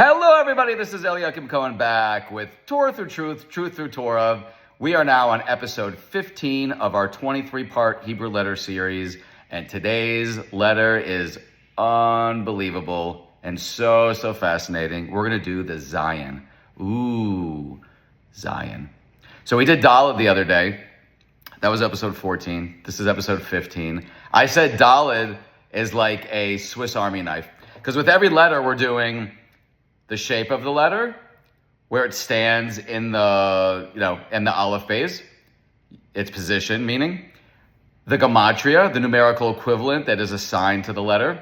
Hello, everybody. This is Eliakim Cohen back with Torah through Truth, Truth through Torah. We are now on episode 15 of our 23-part Hebrew letter series, and today's letter is unbelievable and so fascinating. We're going to do the Zayin. Ooh, Zayin. So we did Dalet the other day. That was episode 14. This is episode 15. I said Dalet is like a Swiss Army knife, because with every letter we're doing the shape of the letter, where it stands in the, in the AlefBeis, its position, meaning the gematria, the numerical equivalent that is assigned to the letter,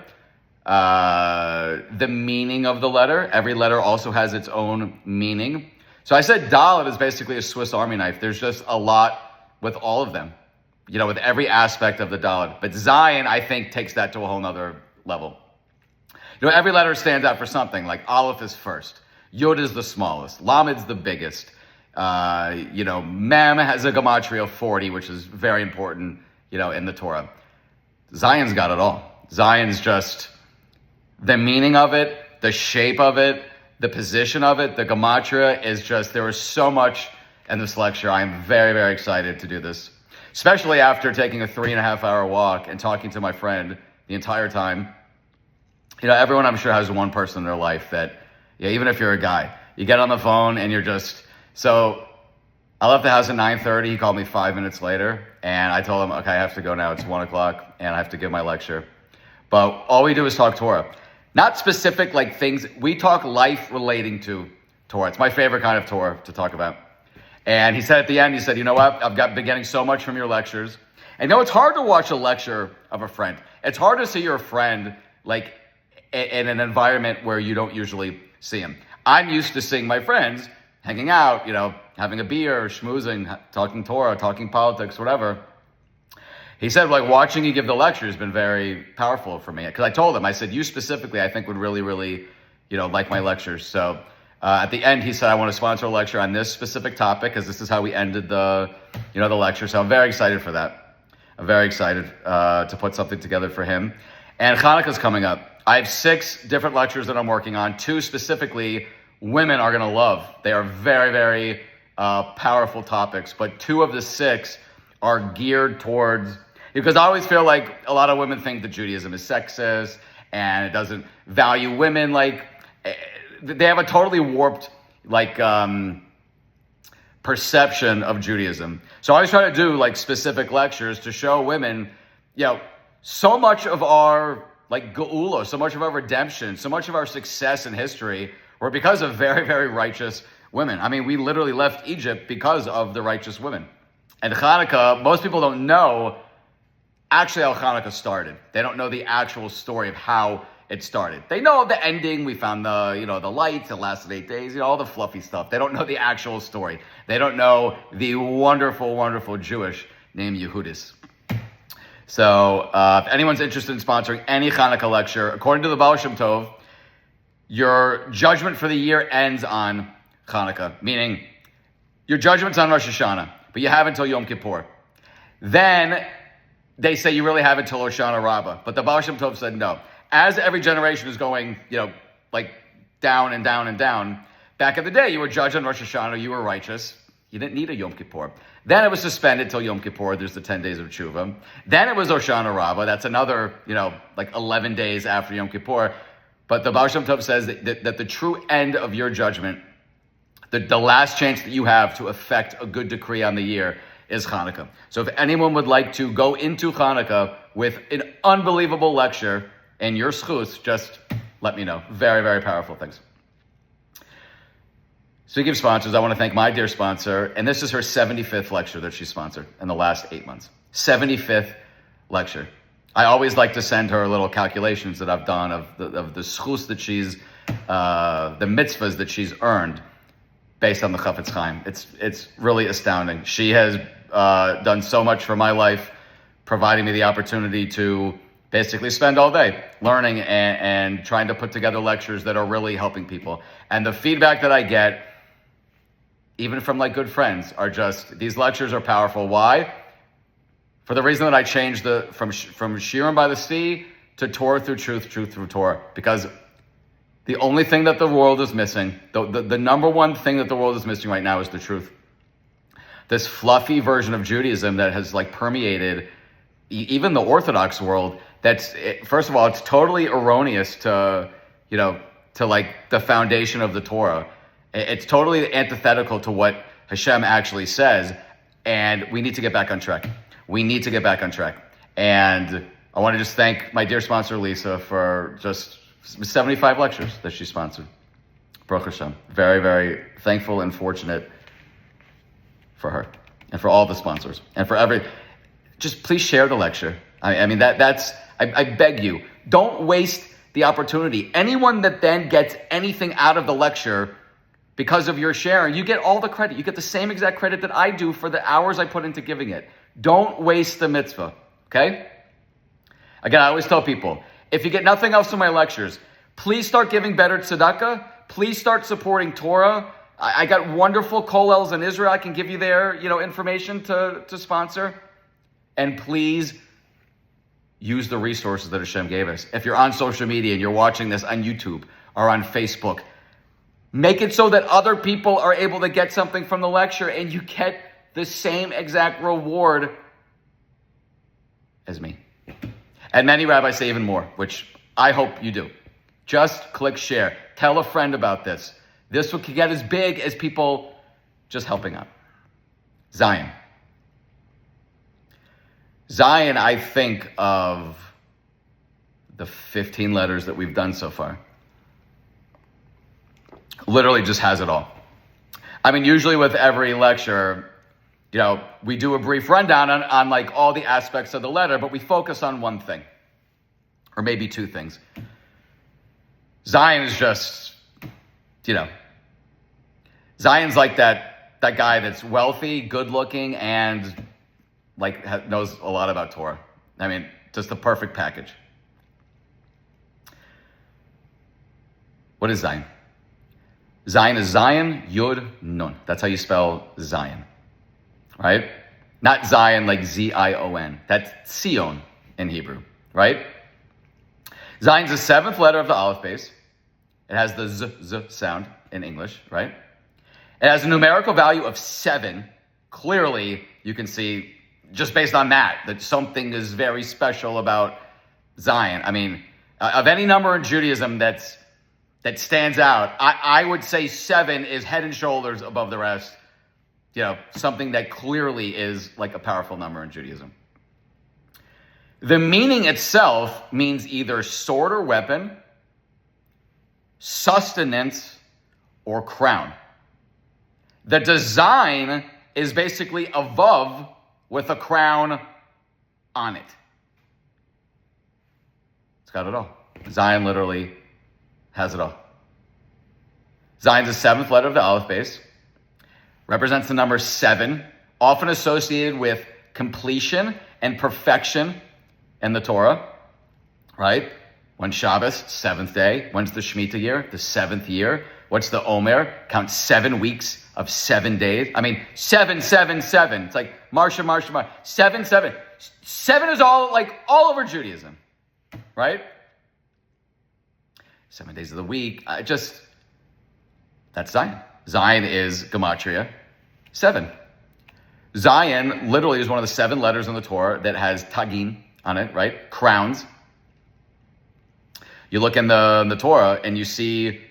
the meaning of the letter. Every letter also has its own meaning. So I said Dalet is basically a Swiss Army knife. There's just a lot with all of them, with every aspect of the Dalet. But Zayin, I think, takes that to a whole nother level. Every letter stands out for something. Like Aleph is first, Yod is the smallest, Lamed's the biggest. Mem has a gematria of 40, which is very important, in the Torah. Zayin's got it all. Zayin's just the meaning of it, the shape of it, the position of it, the gematria is just, there is so much in this lecture. I am very, very excited to do this, especially after taking a 3.5-hour walk and talking to my friend the entire time. Everyone I'm sure has one person in their life that, even if you're a guy, you get on the phone and you're just, so I left the house at 9:30. He called me 5 minutes later and I told him, okay, I have to go now. It's 1 o'clock and I have to give my lecture. But all we do is talk Torah. Not specific like things. We talk life relating to Torah. It's my favorite kind of Torah to talk about. And he said at the end, he said, you know what? I've been getting so much from your lectures. And it's hard to watch a lecture of a friend. It's hard to see your friend like in an environment where you don't usually see him. I'm used to seeing my friends hanging out, having a beer, schmoozing, talking Torah, talking politics, whatever. He said, watching you give the lecture has been very powerful for me. Because I told him, I said, you specifically, I think would really, like my lectures. So at the end, he said, I want to sponsor a lecture on this specific topic, because this is how we ended the lecture. So I'm very excited for that. I'm very excited to put something together for him. And Hanukkah's coming up. I have 6 different lectures that I'm working on. 2 specifically, women are going to love. They are very, very powerful topics. But 2 of the 6 are geared towards, because I always feel like a lot of women think that Judaism is sexist and it doesn't value women. They have a totally warped perception of Judaism. So I always try to do specific lectures to show women, so much of our geula, so much of our redemption, so much of our success in history were because of very, very righteous women. I mean, we literally left Egypt because of the righteous women. And Hanukkah, most people don't know actually how Hanukkah started. They don't know the actual story of how it started. They know the ending. We found the lights. It lasted 8 days. All the fluffy stuff. They don't know the actual story. They don't know the wonderful, wonderful Jewish named Yehudis. So if anyone's interested in sponsoring any Hanukkah lecture, according to the Baal Shem Tov, your judgment for the year ends on Hanukkah, meaning your judgment's on Rosh Hashanah, but you have until Yom Kippur. Then they say you really have until Hoshana Rabbah, but the Baal Shem Tov said no. As every generation is going, down and down and down, back in the day, you were judged on Rosh Hashanah, you were righteous. You didn't need a Yom Kippur. Then it was suspended till Yom Kippur. There's the 10 days of Tshuva. Then it was Hoshana Rabbah. That's another, 11 days after Yom Kippur. But the Baal Shem Tov says that the true end of your judgment, the last chance that you have to affect a good decree on the year is Hanukkah. So if anyone would like to go into Hanukkah with an unbelievable lecture and your schus, just let me know. Very, very powerful things. Speaking of sponsors, I want to thank my dear sponsor, and this is her 75th lecture that she sponsored in the last 8 months. 75th lecture. I always like to send her little calculations that I've done of the schus that she's, the mitzvahs that she's earned based on the Chafetz Chaim. It's really astounding. She has done so much for my life, providing me the opportunity to basically spend all day learning and trying to put together lectures that are really helping people. And the feedback that I get, even from good friends, are just, these lectures are powerful. Why? For the reason that I changed from Shiurim by the Sea to Torah through Truth, Truth through Torah. Because The only thing that the world is missing, the number one thing that the world is missing right now is the truth. This fluffy version of Judaism that has like permeated even the Orthodox world, first of all, it's totally erroneous to like the foundation of the Torah. It's totally antithetical to what Hashem actually says, and we need to get back on track. And I want to just thank my dear sponsor, Lisa, for just 75 lectures that she sponsored. Baruch Hashem. Very, very thankful and fortunate for her and for all the sponsors and for just please share the lecture. I beg you, don't waste the opportunity. Anyone that then gets anything out of the lecture because of your sharing, you get all the credit. You get the same exact credit that I do for the hours I put into giving it. Don't waste the mitzvah, okay? Again, I always tell people, if you get nothing else from my lectures, please start giving better tzedakah. Please start supporting Torah. I got wonderful kollels in Israel. I can give you their information to sponsor. And please use the resources that Hashem gave us. If you're on social media and you're watching this on YouTube or on Facebook, make it so that other people are able to get something from the lecture and you get the same exact reward as me. And many rabbis say even more, which I hope you do. Just click share. Tell a friend about this. This can get as big as people just helping out. Zayin. Zayin, I think of the 15 letters that we've done so far. Literally just has it all. I mean, usually with every lecture, we do a brief rundown on like all the aspects of the letter, but we focus on one thing, or maybe two things. Zayin is just, Zayin's like that guy that's wealthy, good looking, and like knows a lot about Torah. I mean, just the perfect package. What is Zayin? Zayin is Zayin, Yud, Nun. That's how you spell Zayin, right? Not Zion like Z-I-O-N. That's Sion in Hebrew, right? Zayin's the seventh letter of the AlefBeis. It has the Z sound in English, right? It has a numerical value of 7. Clearly, you can see, just based on that something is very special about Zayin. I mean, of any number in Judaism that stands out, I would say 7 is head and shoulders above the rest. Something that clearly is like a powerful number in Judaism. The meaning itself means either sword or weapon, sustenance, or crown. The design is basically a vav with a crown on it. It's got it all. Zayin literally has it all. Zayin's the seventh letter of the AlefBeis. Represents the number 7, often associated with completion and perfection in the Torah, right? When's Shabbos? 7th day. When's the Shemitah year? The 7th year. What's the Omer? Count 7 weeks of 7 days. I mean, 7, 7, 7. It's like Marsha. 7, 7. 7 is all over Judaism, right? 7 days of the week. That's Zayin. Zayin is Gematria 7. Zayin literally is one of the 7 letters in the Torah that has tagin on it, right? Crowns. You look in the Torah and you see,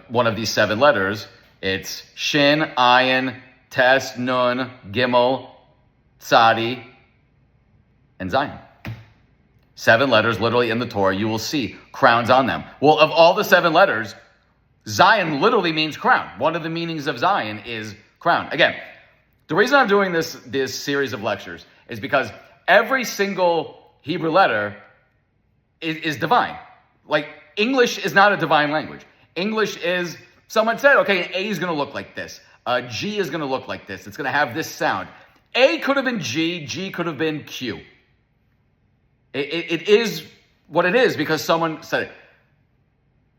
one of these 7 letters. It's Shin, Ayin, Tes, Nun, Gimel, Tzadi, and Zayin. 7 letters literally in the Torah. You will see crowns on them. Well, of all the 7 letters, Zayin literally means crown. One of the meanings of Zayin is crown. Again, the reason I'm doing this series of lectures is because every single Hebrew letter is divine. Like, English is not a divine language. English is, someone said, okay, an A is going to look like this. A G is going to look like this. It's going to have this sound. A could have been G. G could have been Q. It is what it is because someone said it.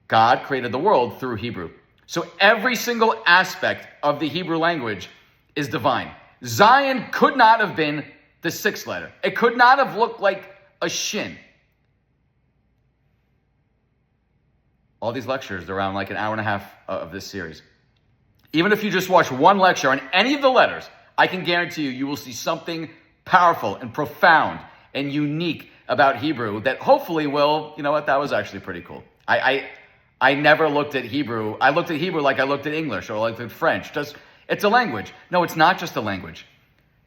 God created the world through Hebrew. So every single aspect of the Hebrew language is divine. Zayin could not have been the 6th letter. It could not have looked like a shin. All these lectures, they're around like an hour and a half of this series. Even if you just watch one lecture on any of the letters, I can guarantee you, you will see something powerful and profound and unique about Hebrew that hopefully will, you know what, that was actually pretty cool. I never looked at Hebrew. I looked at Hebrew like I looked at English or like at French. It's a language. No, it's not just a language.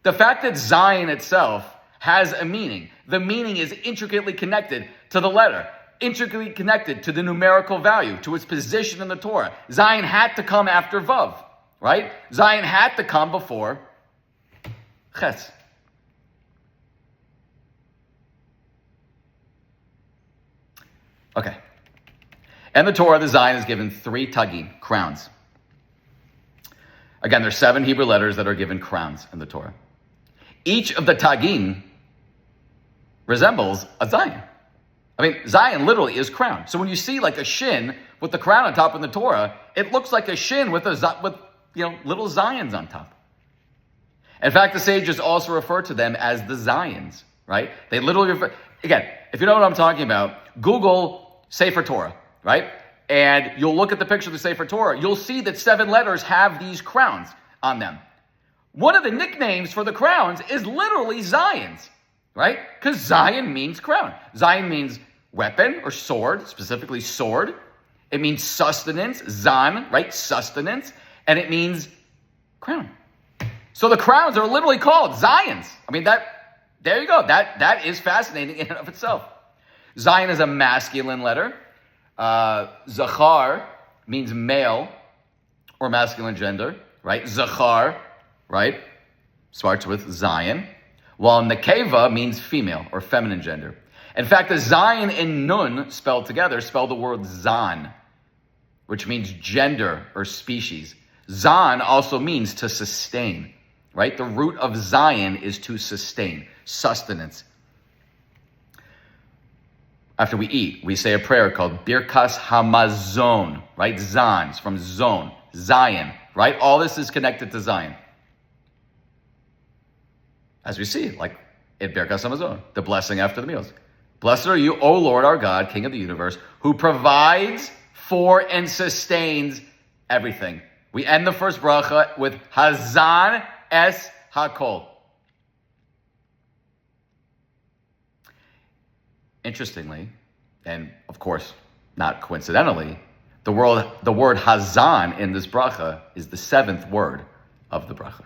The fact that Zayin itself has a meaning, the meaning is intricately connected to the letter, intricately connected to the numerical value, to its position in the Torah. Zayin had to come after Vav, right? Zayin had to come before Ches. Okay. And the Torah, the Zayin is given 3 tagim, crowns. Again, there's 7 Hebrew letters that are given crowns in the Torah. Each of the tagim resembles a Zayin. I mean, Zayin literally is crown. So when you see like a shin with the crown on top in the Torah, it looks like a shin with little Zayins on top. In fact, the sages also refer to them as the Zayins, right? They literally refer, again, if you know what I'm talking about, Google Sefer Torah, right? And you'll look at the picture of the Sefer Torah, you'll see that 7 letters have these crowns on them. One of the nicknames for the crowns is literally Zayins, right? Because Zayin means crown. Zayin means weapon or sword, specifically sword. It means sustenance, zan, right? Sustenance. And it means crown. So the crowns are literally called Zayins. I mean, there you go. That is fascinating in and of itself. Zayin is a masculine letter. Zachar means male or masculine gender, right? Zachar, right? Starts with Zayin. While Nekeva means female or feminine gender. In fact, the Zayin and Nun spelled together spell the word Zan, which means gender or species. Zan also means to sustain, right? The root of Zayin is to sustain, sustenance. After we eat, we say a prayer called Birkas Hamazon, right? Zan, it's from zone, Zayin, right? All this is connected to Zayin. As we see, like in Birkas Hamazon, the blessing after the meals. Blessed are you, O Lord our God, King of the universe, who provides for and sustains everything. We end the first bracha with Hazan es Hakol. Interestingly, and of course, not coincidentally, the word Hazan in this bracha is the 7th word of the bracha.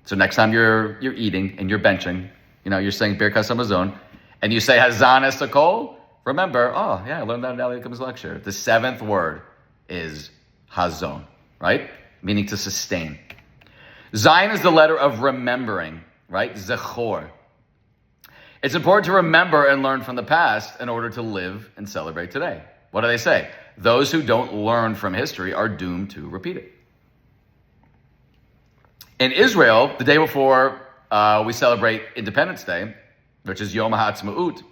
So next time you're eating and you're benching, you're saying Birkas Hamazon, and you say Hazan es Hakol, remember, oh yeah, I learned that in AlefBeis lecture. The 7th word is Hazon, right? Meaning to sustain. Zayin is the letter of remembering, right? Zechor. It's important to remember and learn from the past in order to live and celebrate today. What do they say? Those who don't learn from history are doomed to repeat it. In Israel, the day before we celebrate Independence Day, which is Yom HaAtzmaut,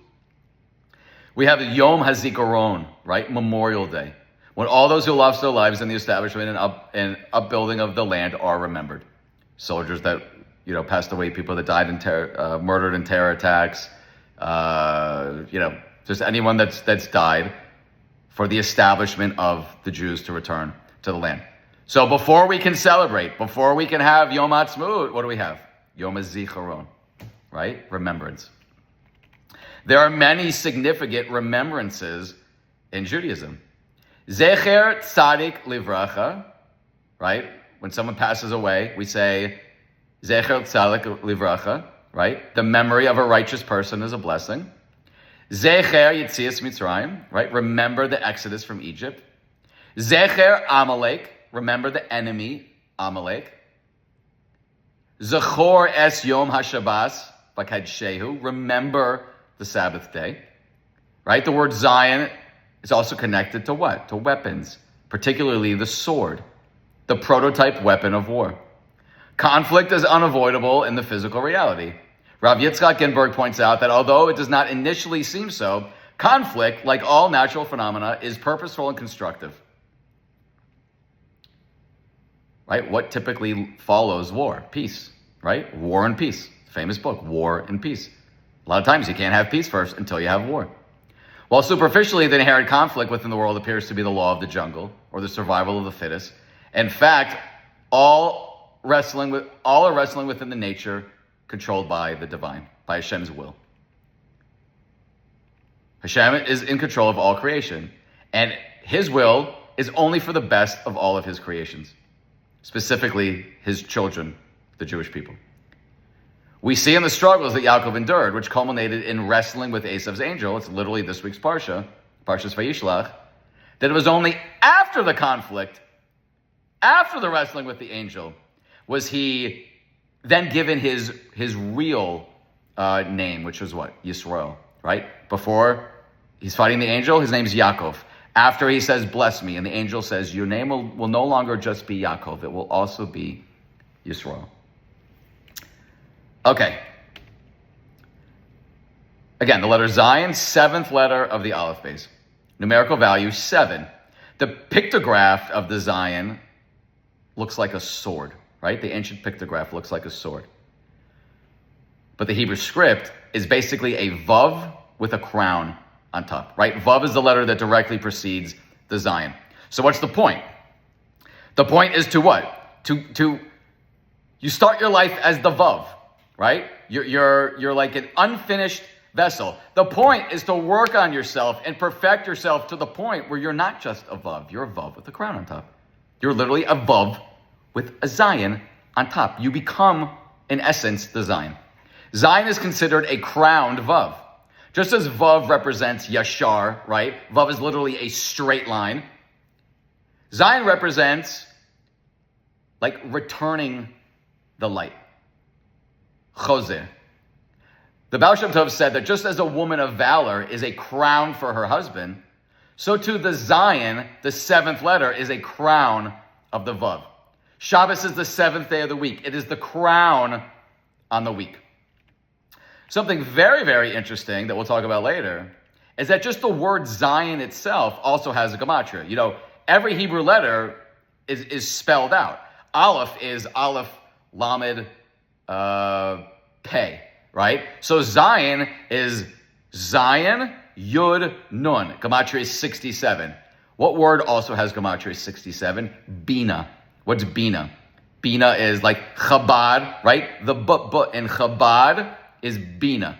we have the Yom HaZikaron, right? Memorial Day, when all those who lost their lives in the establishment and upbuilding of the land are remembered. Soldiers that passed away, people that died in murdered in terror attacks, just anyone that's died for the establishment of the Jews to return to the land. So before we can celebrate, before we can have Yom HaAtzmaut, what do we have? Yom HaZikaron, right? Remembrance. There are many significant remembrances in Judaism. Zecher Tzadik Livracha, right? When someone passes away, we say Zecher Tzadik Livracha, right? The memory of a righteous person is a blessing. Zecher Yetzias Mitzrayim, right? Remember the exodus from Egypt. Zecher Amalek, remember the enemy Amalek. Zechor es Yom HaShabbos B'Kadshehu, remember the Sabbath day, right? The word Zayin is also connected to what? To weapons, particularly the sword, the prototype weapon of war. Conflict is unavoidable in the physical reality. Rav Yitzchak Ginberg points out that although it does not initially seem so, conflict, like all natural phenomena, is purposeful and constructive. Right? What typically follows war? Peace, right? War and Peace. Famous book, War and Peace. A lot of times you can't have peace first until you have war. While superficially, the inherent conflict within the world appears to be the law of the jungle or the survival of the fittest. In fact, all are wrestling within the nature controlled by the divine, by Hashem's will. Hashem is in control of all creation, and his will is only for the best of all of his creations, specifically his children, the Jewish people. We see in the struggles that Yaakov endured, which culminated in wrestling with Esav's angel, it's literally this week's Parsha, Parshas Vayishlach, that it was only after the conflict, after the wrestling with the angel, was he then given his real name, which was what? Yisrael, right? Before he's fighting the angel, his name's Yaakov. After he says, bless me, and the angel says, your name will no longer just be Yaakov, it will also be Yisrael. Okay. Again, the letter Zayin, 7th letter of the AlefBeis. Numerical value 7. The pictograph of the Zayin looks like a sword, right? The ancient pictograph looks like a sword. But the Hebrew script is basically a vav with a crown on top, right? Vav is the letter that directly precedes the Zayin. So what's the point? The point is to what? You start your life as the vav, right? You're like an unfinished vessel. The point is to work on yourself and perfect yourself to the point where you're not just a vav, you're a vav with a crown on top. You're literally a vav with a Zayin on top. You become, in essence, the Zayin. Zayin is considered a crowned vav. Just as vav represents yashar, right? Vav is literally a straight line. Zayin represents like returning the light. Choser. The Baal Shem Tov said that just as a woman of valor is a crown for her husband, so too the Zayin, the 7th letter, is a crown of the Vav. Shabbos is the 7th day of the week. It is the crown on the week. Something very, very interesting that we'll talk about later is that just the word Zayin itself also has a gematria. You know, every Hebrew letter is spelled out. Aleph is Aleph, Lamed, Pei, right? So Zayin is Zayin, Yud, Nun. Gematria is 67. What word also has gematria 67? Bina. What's Bina? Bina is like Chabad, right? The but in Chabad is Bina.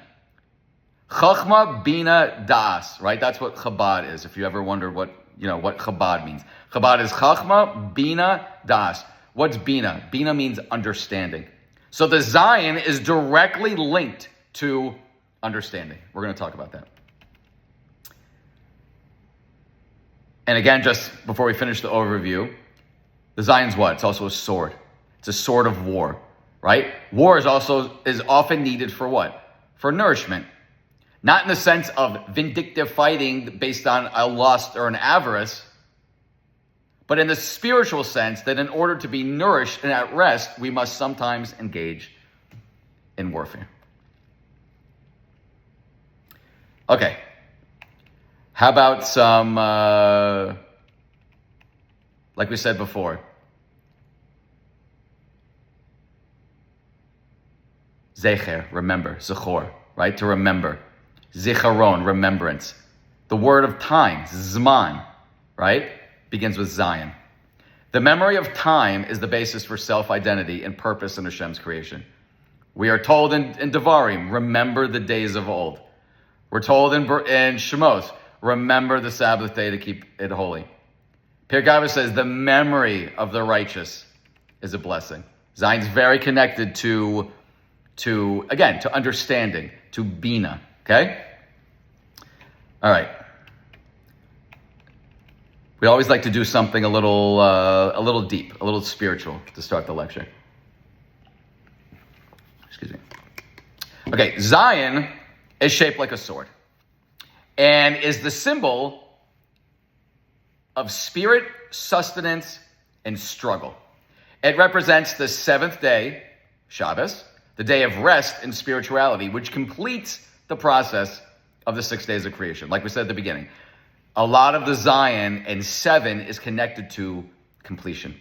Chachma, Bina, Das, right? That's what Chabad is. If you ever wonder what Chabad means. Chabad is Chachma, Bina, Das. What's Bina? Bina means understanding. So the Zayin is directly linked to understanding. We're going to talk about that. And again, just before we finish the overview, the Zayin's what? It's also a sword. It's a sword of war, right? War is often needed for what? For nourishment. Not in the sense of vindictive fighting based on a lust or an avarice, but in the spiritual sense that in order to be nourished and at rest, we must sometimes engage in warfare. Okay. How about some, like we said before, Zecher, remember, Zechor, right? To remember. Zicharon, remembrance. The word of time, Zman, right? Begins with Zayin. The memory of time is the basis for self-identity and purpose in Hashem's creation. We are told in Devarim, remember the days of old. We're told in Shemos, remember the Sabbath day to keep it holy. Pirkei Avos says the memory of the righteous is a blessing. Zayin's very connected to understanding, to Bina, okay? All right. We always like to do something a little deep, a little spiritual to start the lecture. Excuse me. Okay, Zayin is shaped like a sword and is the symbol of spirit, sustenance, and struggle. It represents the 7th day, Shabbos, the day of rest and spirituality, which completes the process of the 6 days of creation. Like we said at the beginning, a lot of the Zayin and 7 is connected to completion.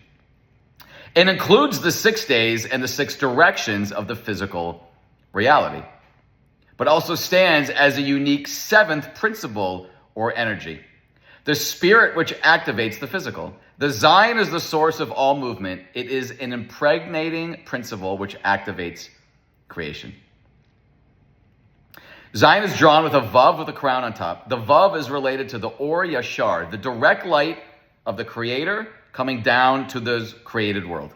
It includes the 6 days and the 6 directions of the physical reality, but also stands as a unique 7th principle or energy. The spirit which activates the physical. The Zayin is the source of all movement. It is an impregnating principle which activates creation. Zayin is drawn with a vav with a crown on top. The vav is related to the Or Yashar, the direct light of the Creator coming down to the created world.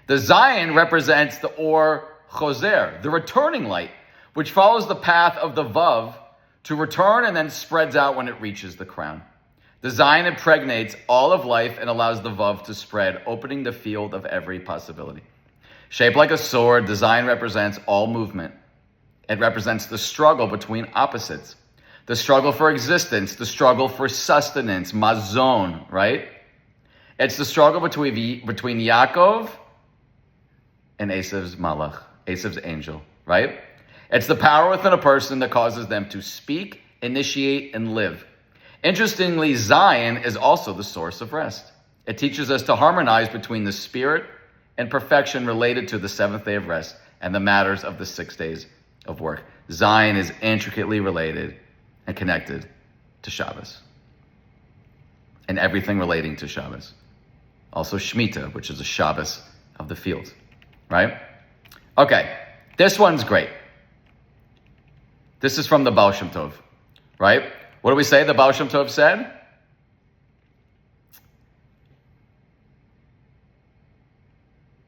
The Zayin represents the Or Choser, the returning light, which follows the path of the vav to return and then spreads out when it reaches the crown. The Zayin impregnates all of life and allows the vav to spread, opening the field of every possibility. Shaped like a sword, the Zayin represents all movement. It represents the struggle between opposites. The struggle for existence, the struggle for sustenance, mazon, right? It's the struggle between Yaakov and Esav's malach, Esav's angel, right? It's the power within a person that causes them to speak, initiate, and live. Interestingly, Zayin is also the source of rest. It teaches us to harmonize between the spirit and perfection related to the seventh day of rest and the matters of the 6 days of work. Zayin is intricately related and connected to Shabbos and everything relating to Shabbos. Also Shemitah, which is a Shabbos of the field, right? Okay, this one's great. This is from the Baal Shem Tov, right? What do we say the Baal Shem Tov said?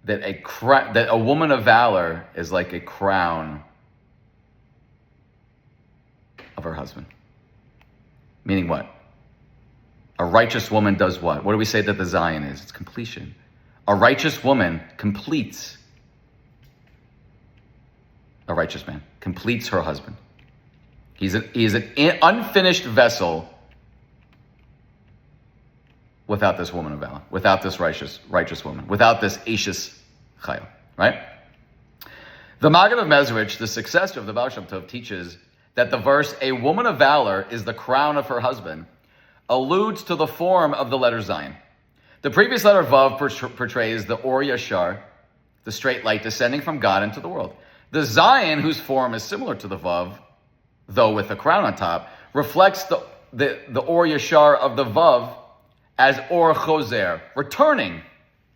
That a woman of valor is like a crown of her husband. Meaning what? A righteous woman does what? What do we say that the Zayin is? It's completion. A righteous woman completes a righteous man, completes her husband. He is an unfinished vessel without this woman of valor, without this righteous woman, without this Ashes Chayil, right? The Maggid of Mezrich, the successor of the Baal Shem Tov, teaches that the verse, a woman of valor is the crown of her husband, alludes to the form of the letter Zayin. The previous letter Vav portrays the Or Yashar, the straight light descending from God into the world. The Zayin, whose form is similar to the Vav, though with a crown on top, reflects the Or Yashar of the Vav as Or Choser, returning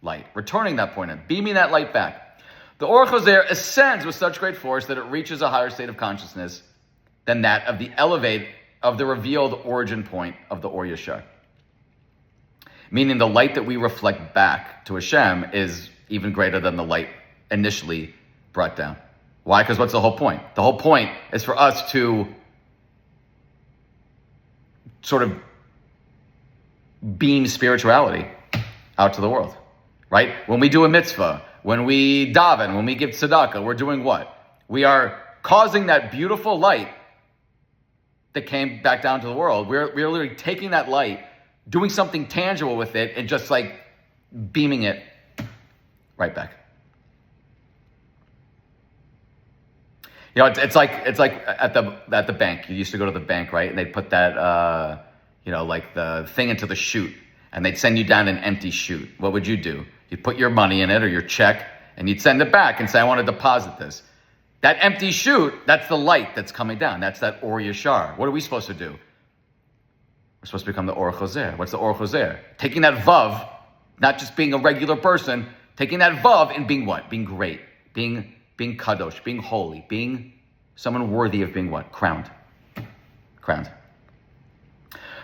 light, returning that point in, beaming that light back. The Or Choser ascends with such great force that it reaches a higher state of consciousness than that of the revealed origin point of the Or Yashar. Meaning the light that we reflect back to Hashem is even greater than the light initially brought down. Why? Because what's the whole point? The whole point is for us to sort of beam spirituality out to the world, right? When we do a mitzvah, when we daven, when we give tzedakah, we're doing what? We are causing that beautiful light that came back down to the world. We're literally taking that light, doing something tangible with it, and just like beaming it right back. You know, it's like at the bank. You used to go to the bank, right? And they put that, like the thing into the chute, and they'd send you down an empty chute. What would you do? You'd put your money in it or your check, and you'd send it back and say, I want to deposit this. That empty chute, that's the light that's coming down. That's that Or Yashar. What are we supposed to do? We're supposed to become the Or Choser. What's the Or Choser? Taking that Vav, not just being a regular person, taking that Vav and being what? Being great. Being kadosh, being holy, being someone worthy of being what? Crowned.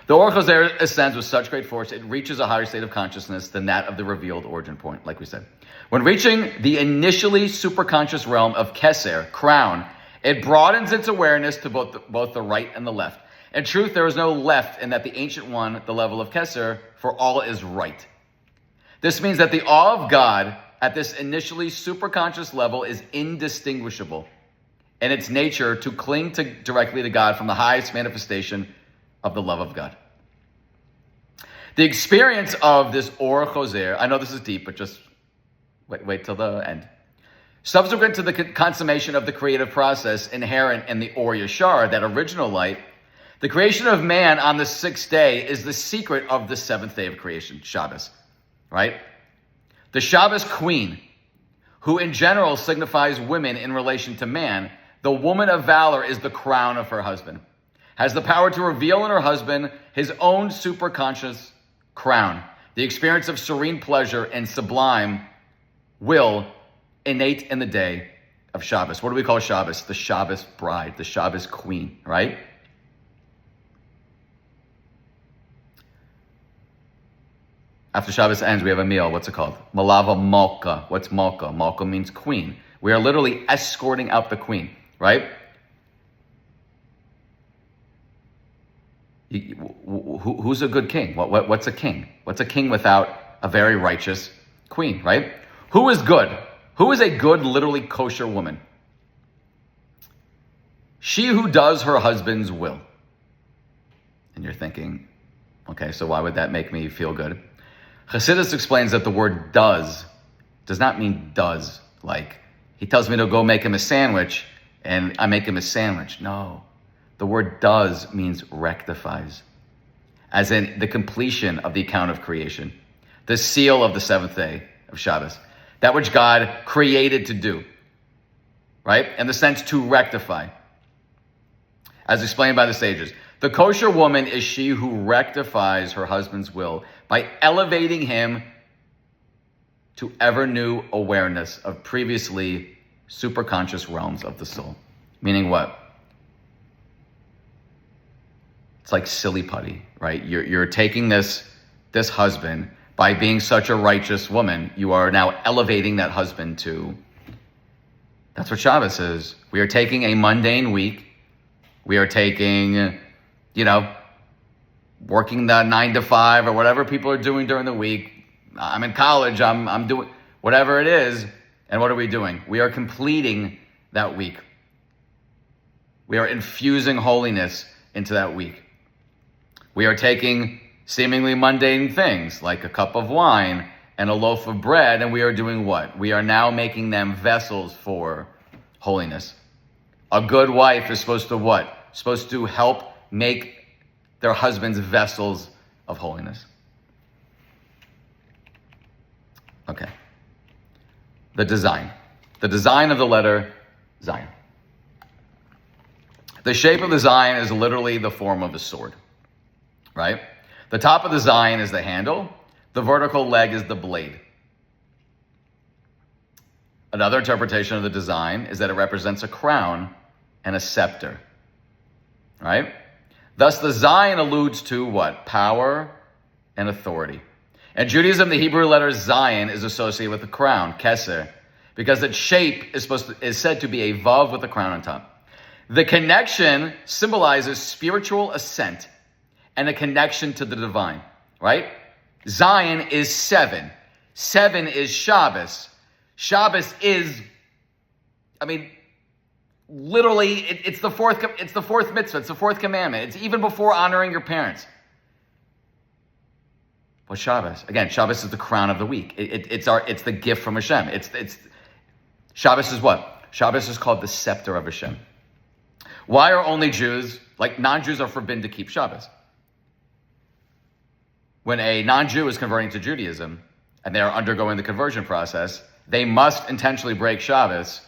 The Or Choser ascends with such great force, it reaches a higher state of consciousness than that of the revealed origin point, like we said. When reaching the initially superconscious realm of Keser, crown, it broadens its awareness to both the right and the left. In truth, there is no left in that the Ancient One, the level of Keser, for all is right. This means that the awe of God at this initially superconscious level is indistinguishable in its nature to cling directly to God from the highest manifestation of the love of God. The experience of this Or Choser, I know this is deep, but just wait till the end. Subsequent to the consummation of the creative process inherent in the Or Yashar, that original light, the creation of man on the 6th day is the secret of the 7th day of creation, Shabbos, right? The Shabbos queen, who in general signifies women in relation to man, the woman of valor is the crown of her husband. has the power to reveal in her husband his own superconscious crown, the experience of serene pleasure and sublime will innate in the day of Shabbos. What do we call Shabbos? The Shabbos bride, the Shabbos queen, right? After Shabbos ends, we have a meal. What's it called? Malava Malka. What's Malka? Malka means queen. We are literally escorting out the queen, right? Who's a good king? What's a king? What's a king without a very righteous queen, right? Who is good? Who is a good, literally kosher woman? She who does her husband's will. And you're thinking, okay, so why would that make me feel good? Chassidus explains that the word does not mean does. Like, he tells me to go make him a sandwich, and I make him a sandwich. No. The word does means rectifies, as in the completion of the account of creation, the seal of the seventh day of Shabbos, that which God created to do, right? In the sense to rectify, as explained by the sages. The kosher woman is she who rectifies her husband's will by elevating him to ever new awareness of previously superconscious realms of the soul. Meaning what? It's like silly putty, right? You're taking this husband, by being such a righteous woman, you are now elevating that husband to, that's what Shabbos is. We are taking a mundane week. We are taking, working the 9 to 5 or whatever people are doing during the week. I'm in college, I'm doing whatever it is. And what are we doing? We are completing that week. We are infusing holiness into that week. We are taking seemingly mundane things like a cup of wine and a loaf of bread, and we are doing what? We are now making them vessels for holiness. A good wife is supposed to what? Supposed to help make their husbands vessels of holiness. Okay. The design of the letter Zayin. The shape of the Zayin is literally the form of a sword, right? The top of the Zayin is the handle. The vertical leg is the blade. Another interpretation of the design is that it represents a crown and a scepter, right? Thus, the Zayin alludes to what? Power and authority. In Judaism, the Hebrew letter Zayin is associated with the crown, keser, because its shape is said to be a vav with a crown on top. The connection symbolizes spiritual ascent and a connection to the divine, right? Zayin is 7. 7 is Shabbos. Shabbos is, literally, it's the fourth mitzvah. It's the fourth commandment. It's even before honoring your parents. What's Shabbos? Again, Shabbos is the crown of the week. It's the gift from Hashem. Shabbos is what? Shabbos is called the scepter of Hashem. Why are only Jews, like non-Jews, are forbidden to keep Shabbos? When a non-Jew is converting to Judaism and they are undergoing the conversion process, they must intentionally break Shabbos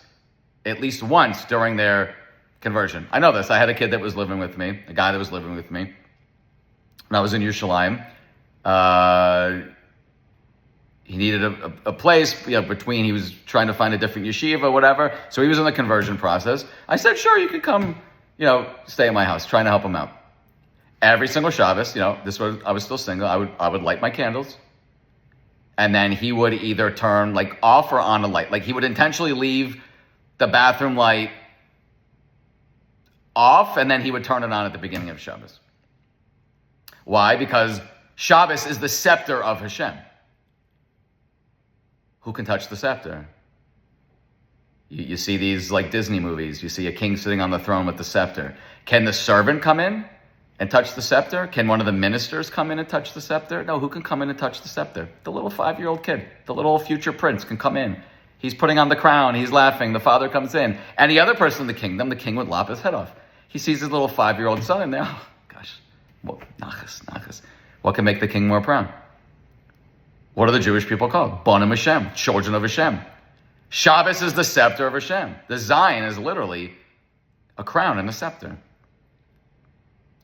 at least once during their conversion. I know this. I had a kid that was living with me, a guy that was living with me when I was in Yerushalayim. He needed a place, between, he was trying to find a different yeshiva, whatever. So he was in the conversion process. I said, sure, you can come, stay at my house, trying to help him out. Every single Shabbos, I was still single, I would light my candles. And then he would either turn off or on a light. He would intentionally leave the bathroom light off, and then he would turn it on at the beginning of Shabbos. Why? Because Shabbos is the scepter of Hashem. Who can touch the scepter? You see these Disney movies. You see a king sitting on the throne with the scepter. Can the servant come in and touch the scepter? Can one of the ministers come in and touch the scepter? No, who can come in and touch the scepter? The little 5-year-old kid, the little future prince can come in. He's putting on the crown. He's laughing. The father comes in. And the other person in the kingdom, the king would lop his head off. He sees his little 5-year-old son there. Oh, gosh. Nachas. What can make the king more proud? What are the Jewish people called? Bonim Hashem, children of Hashem. Shabbos is the scepter of Hashem. The Zayin is literally a crown and a scepter.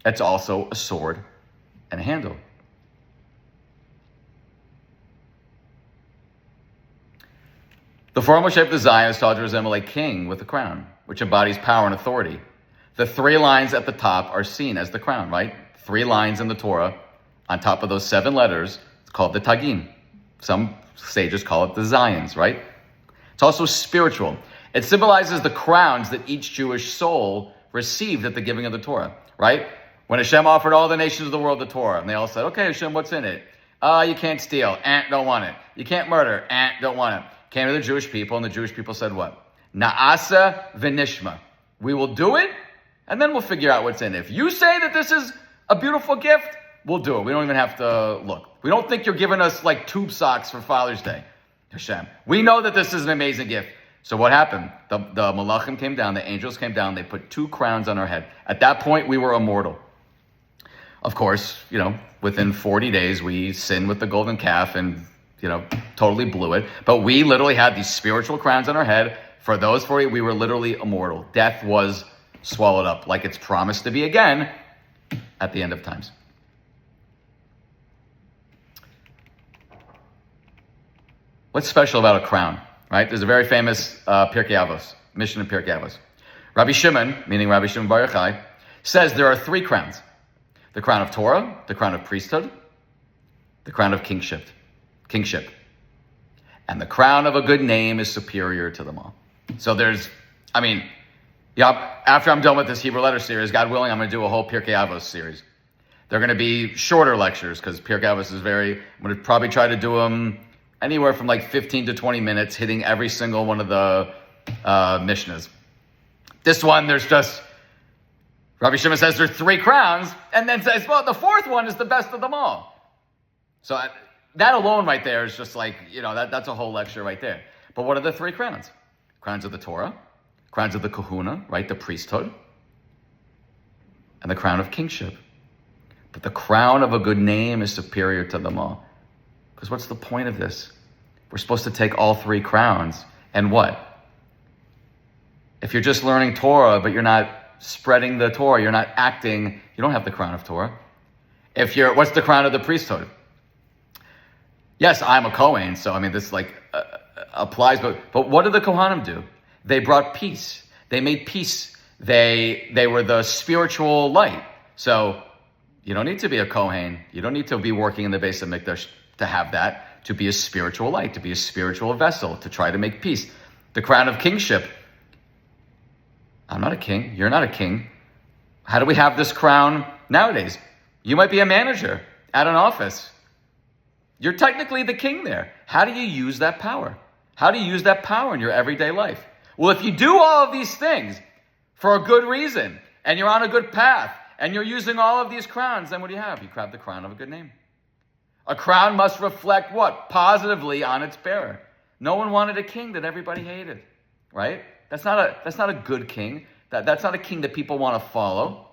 It's also a sword and a handle. The formal shape of the Zayin is thought to resemble a king with a crown, which embodies power and authority. The 3 lines at the top are seen as the crown, right? 3 lines in the Torah on top of those 7 letters. It's called the Tagim. Some sages call it the Zayins, right? It's also spiritual. It symbolizes the crowns that each Jewish soul received at the giving of the Torah, right? When Hashem offered all the nations of the world the Torah, and they all said, okay, Hashem, what's in it? You can't steal. Don't want it. You can't murder. Don't want it. Came to the Jewish people, and the Jewish people said what? Na'asa v'nishma. We will do it, and then we'll figure out what's in it. If you say that this is a beautiful gift, we'll do it. We don't even have to look. We don't think you're giving us like tube socks for Father's Day, Hashem. We know that this is an amazing gift. So what happened? The malachim came down, the angels came down, they put 2 crowns on our head. At that point, we were immortal. Of course, within 40 days, we sinned with the golden calf and, totally blew it. But we literally had these spiritual crowns on our head. For those 40, we were literally immortal. Death was swallowed up like it's promised to be again at the end of times. What's special about a crown, right? There's a very famous Pirkei Avos, mission in Pirkei Avos. Rabbi Shimon, meaning Rabbi Shimon Bar Yochai, says there are 3 crowns. The crown of Torah, the crown of priesthood, the crown of kingship. And the crown of a good name is superior to them all. So after I'm done with this Hebrew letter series, God willing, I'm going to do a whole Pirkei Avos series. They're going to be shorter lectures because Pirkei Avos is I'm going to probably try to do them anywhere from like 15 to 20 minutes, hitting every single one of the Mishnahs. This one, Rabbi Shimon says there's 3 crowns, and then says, well, the 4th one is the best of them all. So that alone right there is just like, that's a whole lecture right there. But what are the 3 crowns? Crowns of the Torah, crowns of the kahuna, right, the priesthood, and the crown of kingship. But the crown of a good name is superior to them all. Because what's the point of this? We're supposed to take all 3 crowns. And what? If you're just learning Torah, but you're not spreading the Torah, you're not acting, you don't have the crown of Torah. What's the crown of the priesthood? Yes, I'm a Kohen, so this applies, but what did the Kohanim do? They brought peace. They made peace. They were the spiritual light. So you don't need to be a Kohen. You don't need to be working in the Beis HaMikdash to have that, to be a spiritual light, to be a spiritual vessel, to try to make peace. The crown of kingship. I'm not a king. You're not a king. How do we have this crown nowadays? You might be a manager at an office. You're technically the king there. How do you use that power? How do you use that power in your everyday life? Well, if you do all of these things for a good reason, and you're on a good path, and you're using all of these crowns, then what do you have? You grab the crown of a good name. A crown must reflect what? Positively on its bearer. No one wanted a king that everybody hated, right? That's not a good king. That's not a king that people want to follow.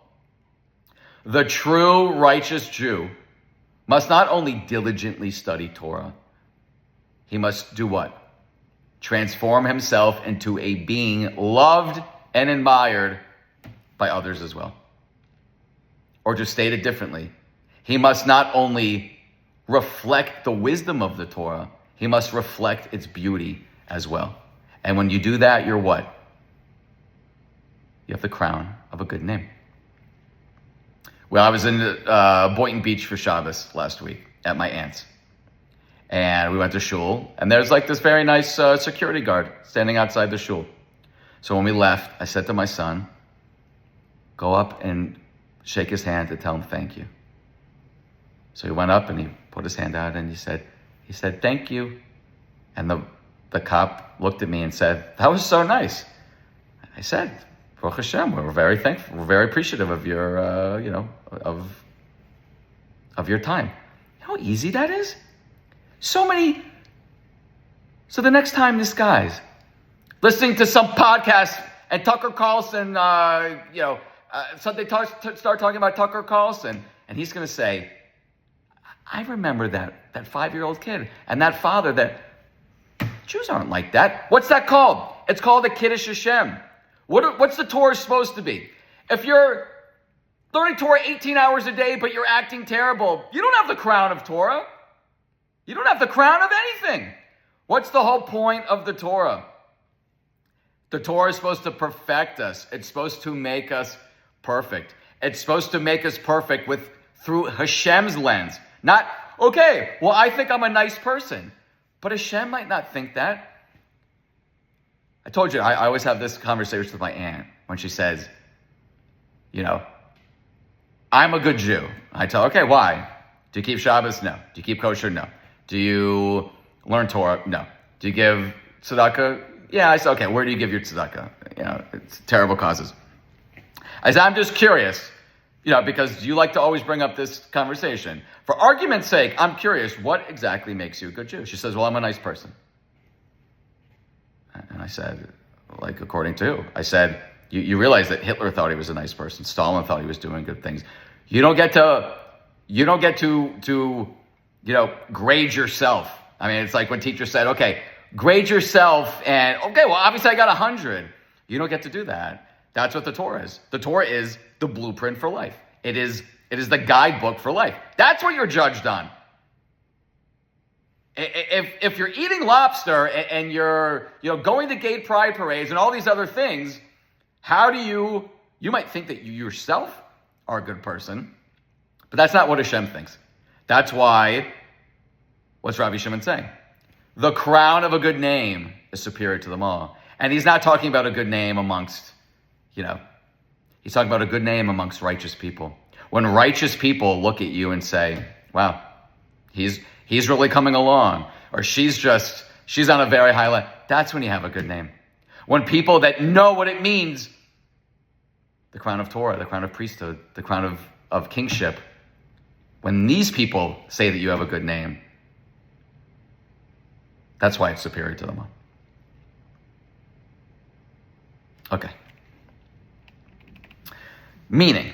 The true righteous Jew must not only diligently study Torah, he must do what? Transform himself into a being loved and admired by others as well. Or just stated differently, he must not only reflect the wisdom of the Torah, he must reflect its beauty as well. And when you do that, you're what? You have the crown of a good name. Well, I was in Boynton Beach for Shabbos last week at my aunt's. And we went to shul, and there's this very nice security guard standing outside the shul. So when we left, I said to my son, go up and shake his hand to tell him thank you. So he went up and he put his hand out and he said, thank you. And the cop looked at me and said, that was so nice. I said, Baruch Hashem, we're very thankful. We're very appreciative of your, of your time. You know how easy that is? So the next time this guy's listening to some podcast and Tucker Carlson, so they start talking about Tucker Carlson, and he's going to say, I remember that 5-year-old kid and that father that Jews aren't like that. What's that called? It's called a Kiddush Hashem. What's the Torah supposed to be? If you're learning Torah 18 hours a day, but you're acting terrible. You don't have the crown of Torah. You don't have the crown of anything. What's the whole point of the Torah? The Torah is supposed to perfect us. It's supposed to make us perfect. It's supposed to make us perfect through Hashem's lens. Not, okay, well, I think I'm a nice person. But Hashem might not think that. I told you, I always have this conversation with my aunt when she says, I'm a good Jew. I tell her, okay, why? Do you keep Shabbos? No. Do you keep kosher? No. Do you learn Torah? No. Do you give tzedakah? Yeah. I said, okay, where do you give your tzedakah? It's terrible causes. I said, I'm just curious, because you like to always bring up this conversation. For argument's sake, I'm curious, what exactly makes you a good Jew? She says, well, I'm a nice person. And I said, like, according to who? I said, you realize that Hitler thought he was a nice person. Stalin thought he was doing good things. You don't get to grade yourself. I mean, it's like when teachers said, okay, grade yourself and, okay, well, obviously I got 100. You don't get to do that. That's what the Torah is. The Torah is the blueprint for life. It is the guidebook for life. That's what you're judged on. If you're eating lobster and you're going to gay pride parades and all these other things, how do you might think that you yourself are a good person, but that's not what Hashem thinks. That's why, what's Rabbi Shimon saying? The crown of a good name is superior to them all. And he's not talking about a good name amongst, he's talking about a good name amongst righteous people. When righteous people look at you and say, wow, he's really coming along, or she's on a very high level, that's when you have a good name. When people that know what it means, the crown of Torah, the crown of priesthood, the crown of kingship, when these people say that you have a good name, that's why it's superior to them all. Okay. Meaning.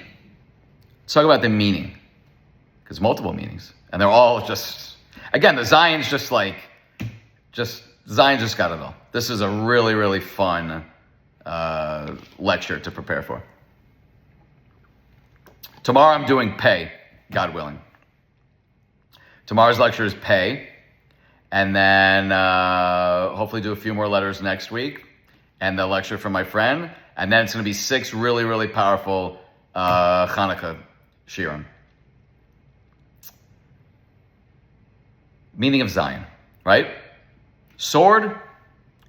Let's talk about the meaning. Because multiple meanings. And they're all just, again, the Zion's Zion just got it all. This is a really, really fun lecture to prepare for. Tomorrow I'm doing pay, God willing. Tomorrow's lecture is pay. And then hopefully do a few more letters next week. And the lecture from my friend. And then it's going to be 6 really, really powerful Hanukkah shiurim. Meaning of Zayin, right? Sword,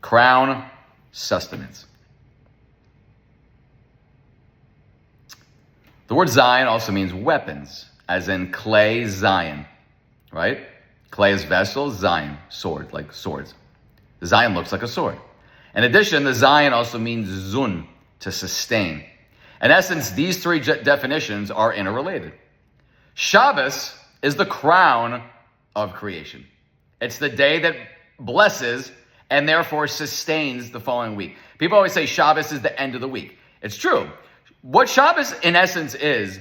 crown, sustenance. The word Zayin also means weapons, as in clay, Zayin, right? Clay is vessel, Zayin, sword, like swords. The Zayin looks like a sword. In addition, the Zayin also means zun, to sustain. In essence, these 3 definitions are interrelated. Shabbos is the crown of creation. It's the day that blesses and therefore sustains the following week. People always say Shabbos is the end of the week. It's true. What Shabbos in essence is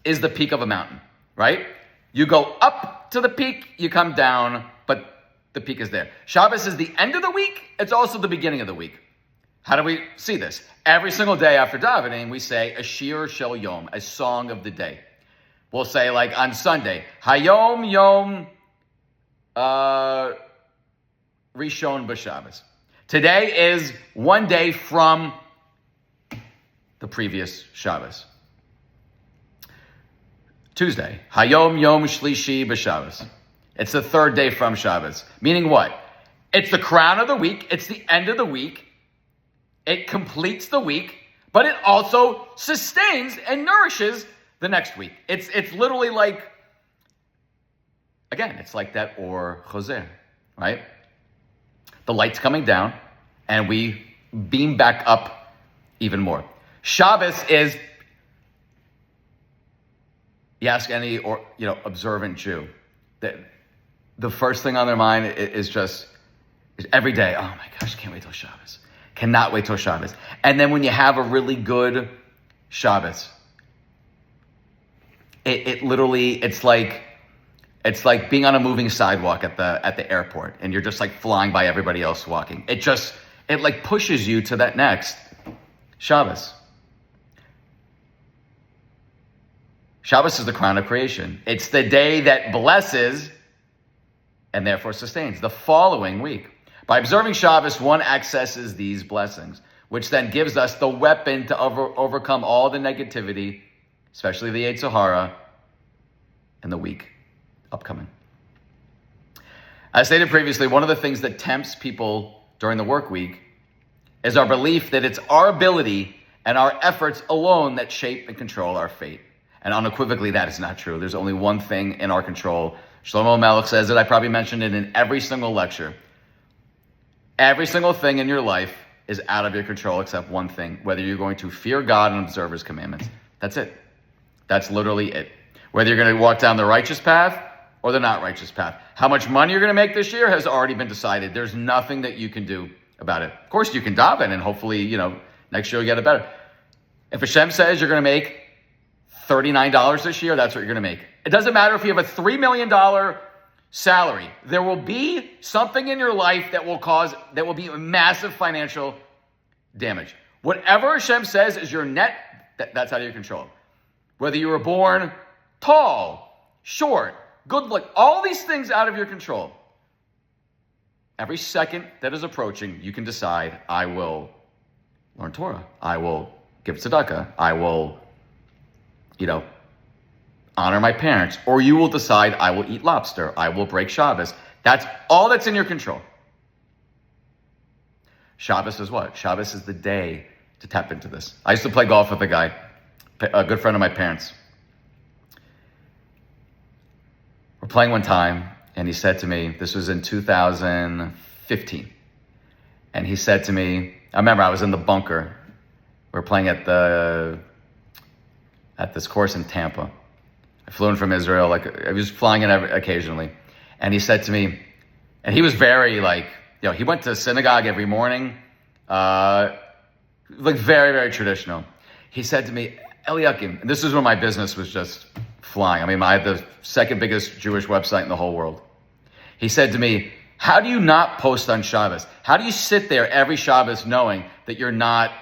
the peak of a mountain, right? You go up to the peak, you come down, but the peak is there. Shabbos is the end of the week. It's also the beginning of the week. How do we see this? Every single day after davening, we say a shir shel yom, a song of the day. We'll say, like on Sunday, Hayom Yom Rishon B'Shabbos. Today is one day from the previous Shabbos. Tuesday, Hayom Yom Shlishi B'Shabbos. It's the 3rd day from Shabbos. Meaning what? It's the crown of the week. It's the end of the week. It completes the week, but it also sustains and nourishes the next week. It's literally like, again, it's like that or choser, right? The light's coming down, and we beam back up even more. Shabbos is, you ask any observant Jew, that the first thing on their mind is every day, oh my gosh, can't wait till Shabbos. Cannot wait till Shabbos. And then when you have a really good Shabbos, it literally, it's like being on a moving sidewalk at the airport, and you're just like flying by everybody else walking. It like pushes you to that next Shabbos. Shabbos is the crown of creation. It's the day that blesses and therefore sustains the following week. By observing Shabbos, one accesses these blessings, which then gives us the weapon to overcome all the negativity, especially the Yetzer Hara, in the week upcoming. As stated previously, one of the things that tempts people during the work week is our belief that it's our ability and our efforts alone that shape and control our fate. And unequivocally, that is not true. There's only one thing in our control. Shlomo Melech says it. I probably mentioned it in every single lecture. Every single thing in your life is out of your control except one thing, whether you're going to fear God and observe his commandments. That's it. That's literally it. Whether you're going to walk down the righteous path or the not righteous path. How much money you're going to make this year has already been decided. There's nothing that you can do about it. Of course, you can daven and hopefully, next year you'll get it better. If Hashem says you're going to make $39 this year, that's what you're going to make. It doesn't matter if you have a $3 million salary. There will be something in your life that will be massive financial damage. Whatever Hashem says is your net, that's out of your control. Whether you were born tall, short, good look, all these things out of your control. Every second that is approaching, you can decide, I will learn Torah. I will give tzedakah. I will, honor my parents. Or you will decide, I will eat lobster. I will break Shabbos. That's all that's in your control. Shabbos is what? Shabbos is the day to tap into this. I used to play golf with a guy, a good friend of my parents. We're playing one time, and he said to me, this was in 2015, and he said to me, I remember I was in the bunker. We were playing at this course in Tampa. I flew in from Israel, I was flying in occasionally, and he said to me, and he was very he went to synagogue every morning, very, very traditional. He said to me, Eliakim, and this is when my business was just flying. I mean, I had the second biggest Jewish website in the whole world. He said to me, how do you not post on Shabbos? How do you sit there every Shabbos knowing that you're not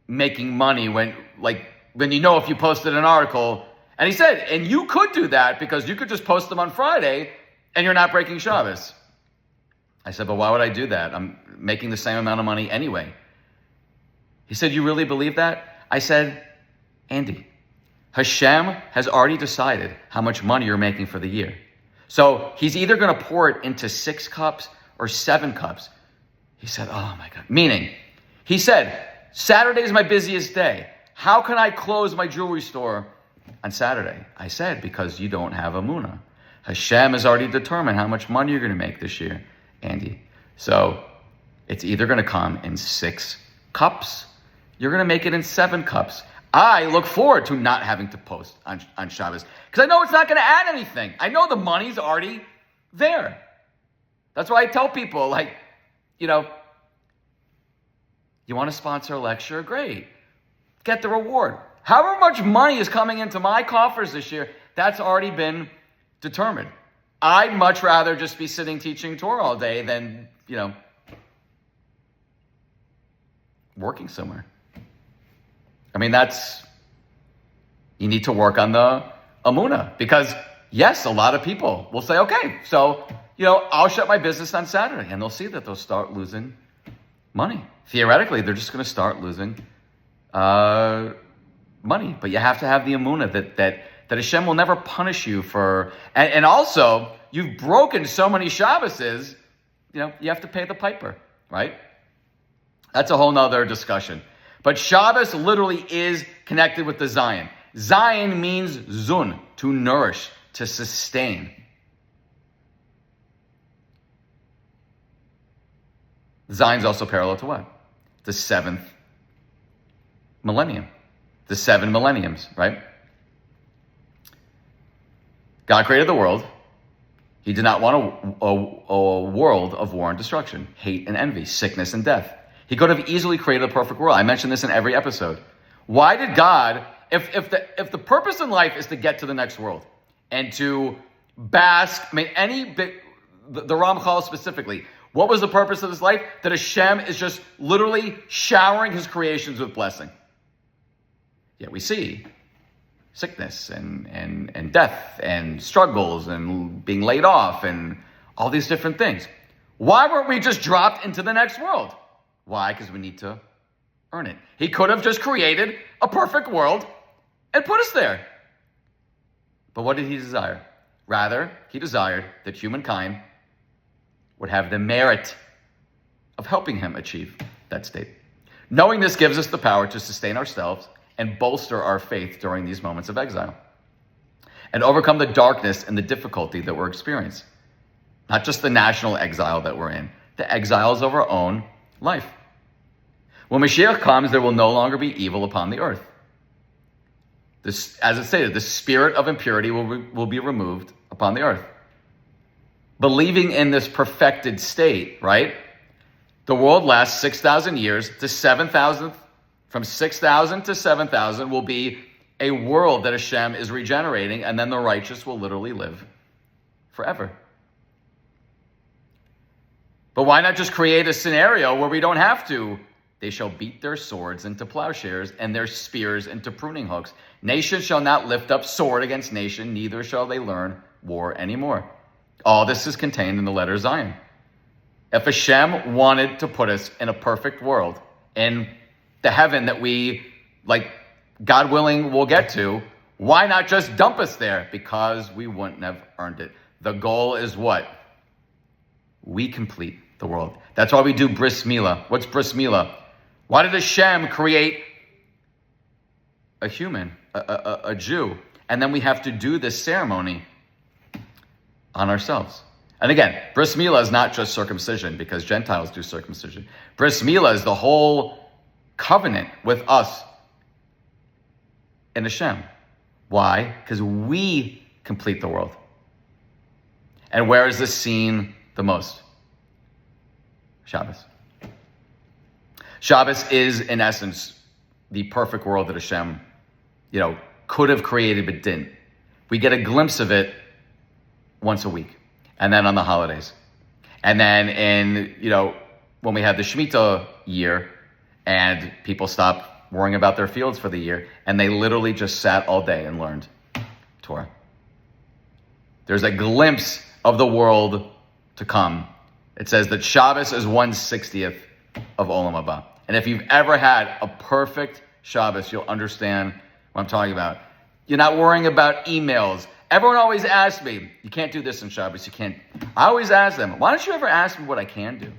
making money when if you posted an article? And he said, and you could do that because you could just post them on Friday and you're not breaking Shabbos. I said, but why would I do that? I'm making the same amount of money anyway. He said, you really believe that? I said, Andy, Hashem has already decided how much money you're making for the year. So he's either going to pour it into 6 cups or 7 cups. He said, oh my God. Meaning, he said, Saturday is my busiest day. How can I close my jewelry store on Saturday? I said, because you don't have Amunah. Hashem has already determined how much money you're going to make this year, Andy. So it's either going to come in 6 cups, you're going to make it in 7 cups. I look forward to not having to post on Shabbos because I know it's not going to add anything. I know the money's already there. That's why I tell people, you want to sponsor a lecture? Great. Get the reward. However much money is coming into my coffers this year, that's already been determined. I'd much rather just be sitting teaching Torah all day than, working somewhere. I mean, you need to work on the Amunah because, yes, a lot of people will say, okay, so, I'll shut my business on Saturday, and they'll see that they'll start losing money. Theoretically, they're just going to start losing money, but you have to have the Amunah that Hashem will never punish you for, and also, you've broken so many Shabboses, you have to pay the piper, right? That's a whole nother discussion. But Shabbos literally is connected with the Zayin. Zayin means zun, to nourish, to sustain. Zayin is also parallel to what? The 7th millennium. The 7 millenniums, right? God created the world. He did not want a world of war and destruction, hate and envy, sickness and death. He could have easily created a perfect world. I mention this in every episode. Why did God, if the purpose in life is to get to the next world and to bask, the Ramchal specifically, what was the purpose of his life? That Hashem is just literally showering his creations with blessing. Yet we see sickness and death and struggles and being laid off and all these different things. Why weren't we just dropped into the next world? Why? Because we need to earn it. He could have just created a perfect world and put us there. But what did he desire? Rather, he desired that humankind would have the merit of helping him achieve that state. Knowing this gives us the power to sustain ourselves and bolster our faith during these moments of exile and overcome the darkness and the difficulty that we're experiencing. Not just the national exile that we're in, the exiles of our own life. When Mashiach comes, there will no longer be evil upon the earth. This, as it stated, the spirit of impurity will be removed upon the earth. Believing in this perfected state, right? The world lasts 6,000 years to 7,000. From 6,000 to 7,000 will be a world that Hashem is regenerating, and then the righteous will literally live forever. But why not just create a scenario where we don't have to? They shall beat their swords into plowshares and their spears into pruning hooks. Nation shall not lift up sword against nation, neither shall they learn war anymore. All this is contained in the letter Zayin. If Hashem wanted to put us in a perfect world, in the heaven that we, like, God willing, will get to, why not just dump us there? Because we wouldn't have earned it. The goal is what? We complete the world. That's why we do bris milah. What's bris milah? Why did Hashem create a human, a Jew? And then we have to do this ceremony on ourselves. And again, bris milah is not just circumcision, because Gentiles do circumcision. Bris milah is the whole covenant with us and Hashem. Why? Because we complete the world. And where is this seen the most? Shabbos. Shabbos is, in essence, the perfect world that Hashem, could have created but didn't. We get a glimpse of it once a week, and then on the holidays. And then when we have the Shemitah year, and people stop worrying about their fields for the year, and they literally just sat all day and learned Torah. There's a glimpse of the world to come. It says that Shabbos is 1/60th of Olam Haba. And if you've ever had a perfect Shabbos, you'll understand what I'm talking about. You're not worrying about emails. Everyone always asks me, you can't do this on Shabbos, you can't. I always ask them, why don't you ever ask me what I can do?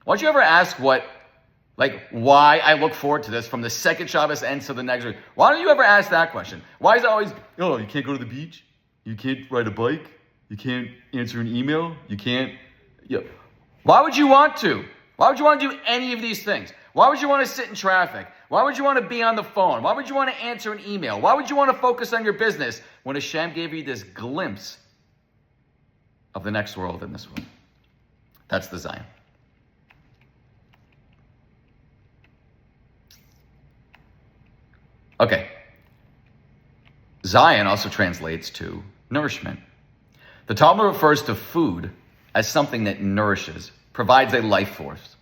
Why don't you ever ask why I look forward to this from the second Shabbos ends to the next week? Why don't you ever ask that question? Why is it always, you can't go to the beach? You can't ride a bike? You can't answer an email? You can't... Why would you want to? Why would you want to do any of these things? Why would you want to sit in traffic? Why would you want to be on the phone? Why would you want to answer an email? Why would you want to focus on your business when Hashem gave you this glimpse of the next world in this world? That's the Zayin. Okay. Zayin also translates to nourishment. The Talmud refers to food as something that nourishes, provides a life force.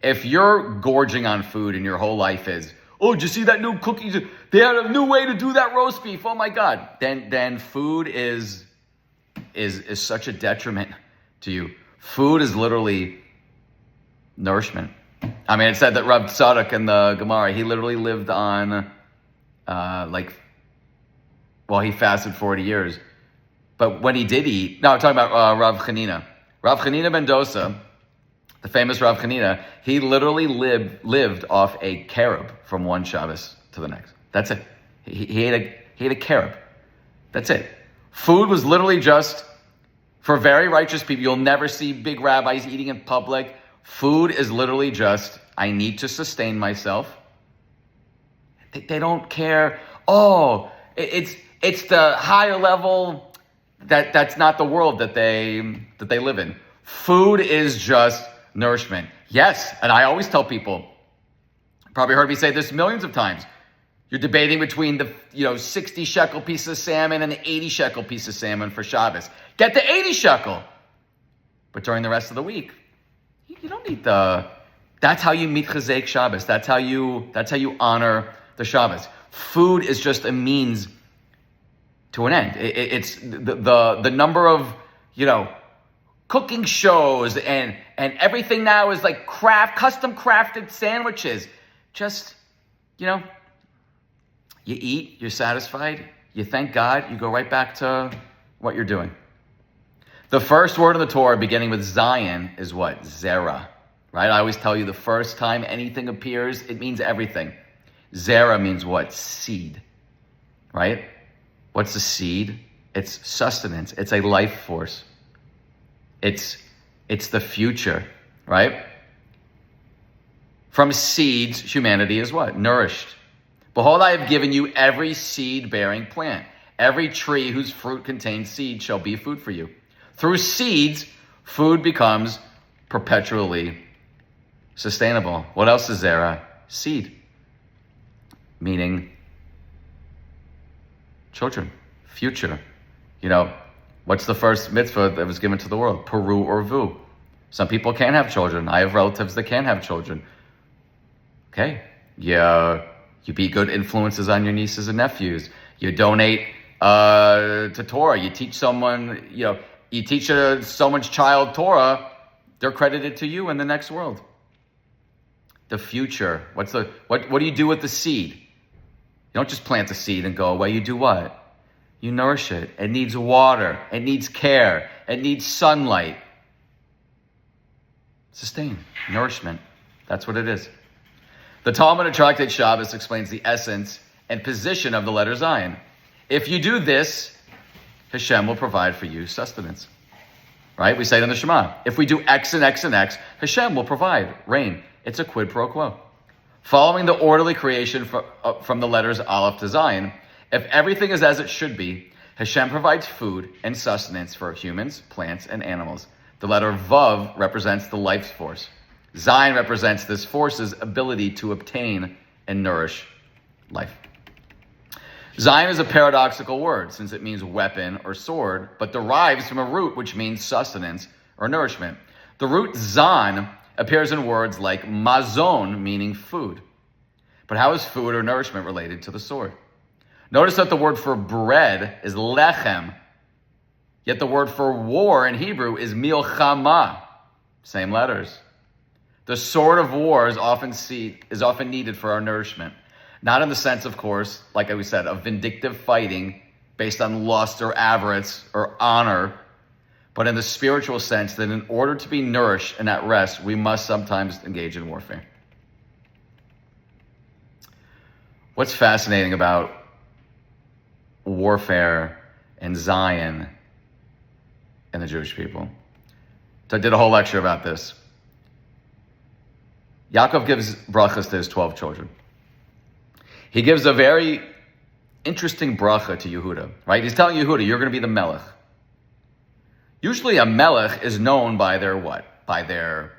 If you're gorging on food and your whole life is, did you see that new cookie? They had a new way to do that roast beef. Oh my God. Then food is such a detriment to you. Food is literally nourishment. I mean, it said that Rav Tzadok in the Gemara, he literally lived on, he fasted 40 years. But when he did eat, I'm talking about Rav Chanina. Rav Chanina ben Dosa, the famous Rav Chanina, he literally lived off a carob from one Shabbos to the next. That's it. He ate a carob. That's it. Food was literally just, for very righteous people, you'll never see big rabbis eating in public. Food is literally just, I need to sustain myself. They don't care. It's the higher level. That's not the world that they live in. Food is just nourishment. Yes, and I always tell people, probably heard me say this millions of times, you're debating between the 60 shekel piece of salmon and the 80 shekel piece of salmon for Shabbos. Get the 80 shekel. But during the rest of the week, you don't need that's how you meet Chazek Shabbos. That's how you honor the Shabbos. Food is just a means to an end. It's the number of, cooking shows and everything now is like custom crafted sandwiches. Just, you eat, you're satisfied, you thank God, you go right back to what you're doing. The first word of the Torah beginning with Zayin is what? Zera, right? I always tell you the first time anything appears, it means everything. Zera means what? Seed, right? What's the seed? It's sustenance. It's a life force. It's the future, right? From seeds, humanity is what? Nourished. Behold, I have given you every seed-bearing plant. Every tree whose fruit contains seed shall be food for you. Through seeds, food becomes perpetually sustainable. What else is there? Seed, meaning children, future. What's the first mitzvah that was given to the world? Peru or vu. Some people can't have children. I have relatives that can have children. Okay. You be good influences on your nieces and nephews. You donate to Torah. You teach someone, you teach someone's child Torah, they're credited to you in the next world. The future. What do you do with the seed? You don't just plant the seed and go away. You do what? You nourish it. It needs water. It needs care. It needs sunlight. Sustain. Nourishment. That's what it is. The Talmud of Tractate Shabbos explains the essence and position of the letter Zayin. If you do this, Hashem will provide for you sustenance. Right? We say it in the Shema. If we do X and X and X, Hashem will provide rain. It's a quid pro quo. Following the orderly creation from the letters Aleph to Zayin, if everything is as it should be, Hashem provides food and sustenance for humans, plants, and animals. The letter Vav represents the life force. Zayin represents this force's ability to obtain and nourish life. Zayin is a paradoxical word since it means weapon or sword, but derives from a root which means sustenance or nourishment. The root zan appears in words like mazon, meaning food. But how is food or nourishment related to the sword? Notice that the word for bread is lechem, yet the word for war in Hebrew is milchama, same letters. The sword of war is often needed for our nourishment. Not in the sense, of course, like we said, of vindictive fighting based on lust or avarice or honor, but in the spiritual sense that in order to be nourished and at rest, we must sometimes engage in warfare. What's fascinating about warfare and Zayin and the Jewish people? So I did a whole lecture about this. Yaakov gives brachas to his 12 children. He gives a very interesting bracha to Yehuda, right? He's telling Yehuda, you're going to be the melech. Usually a melech is known by their what? By their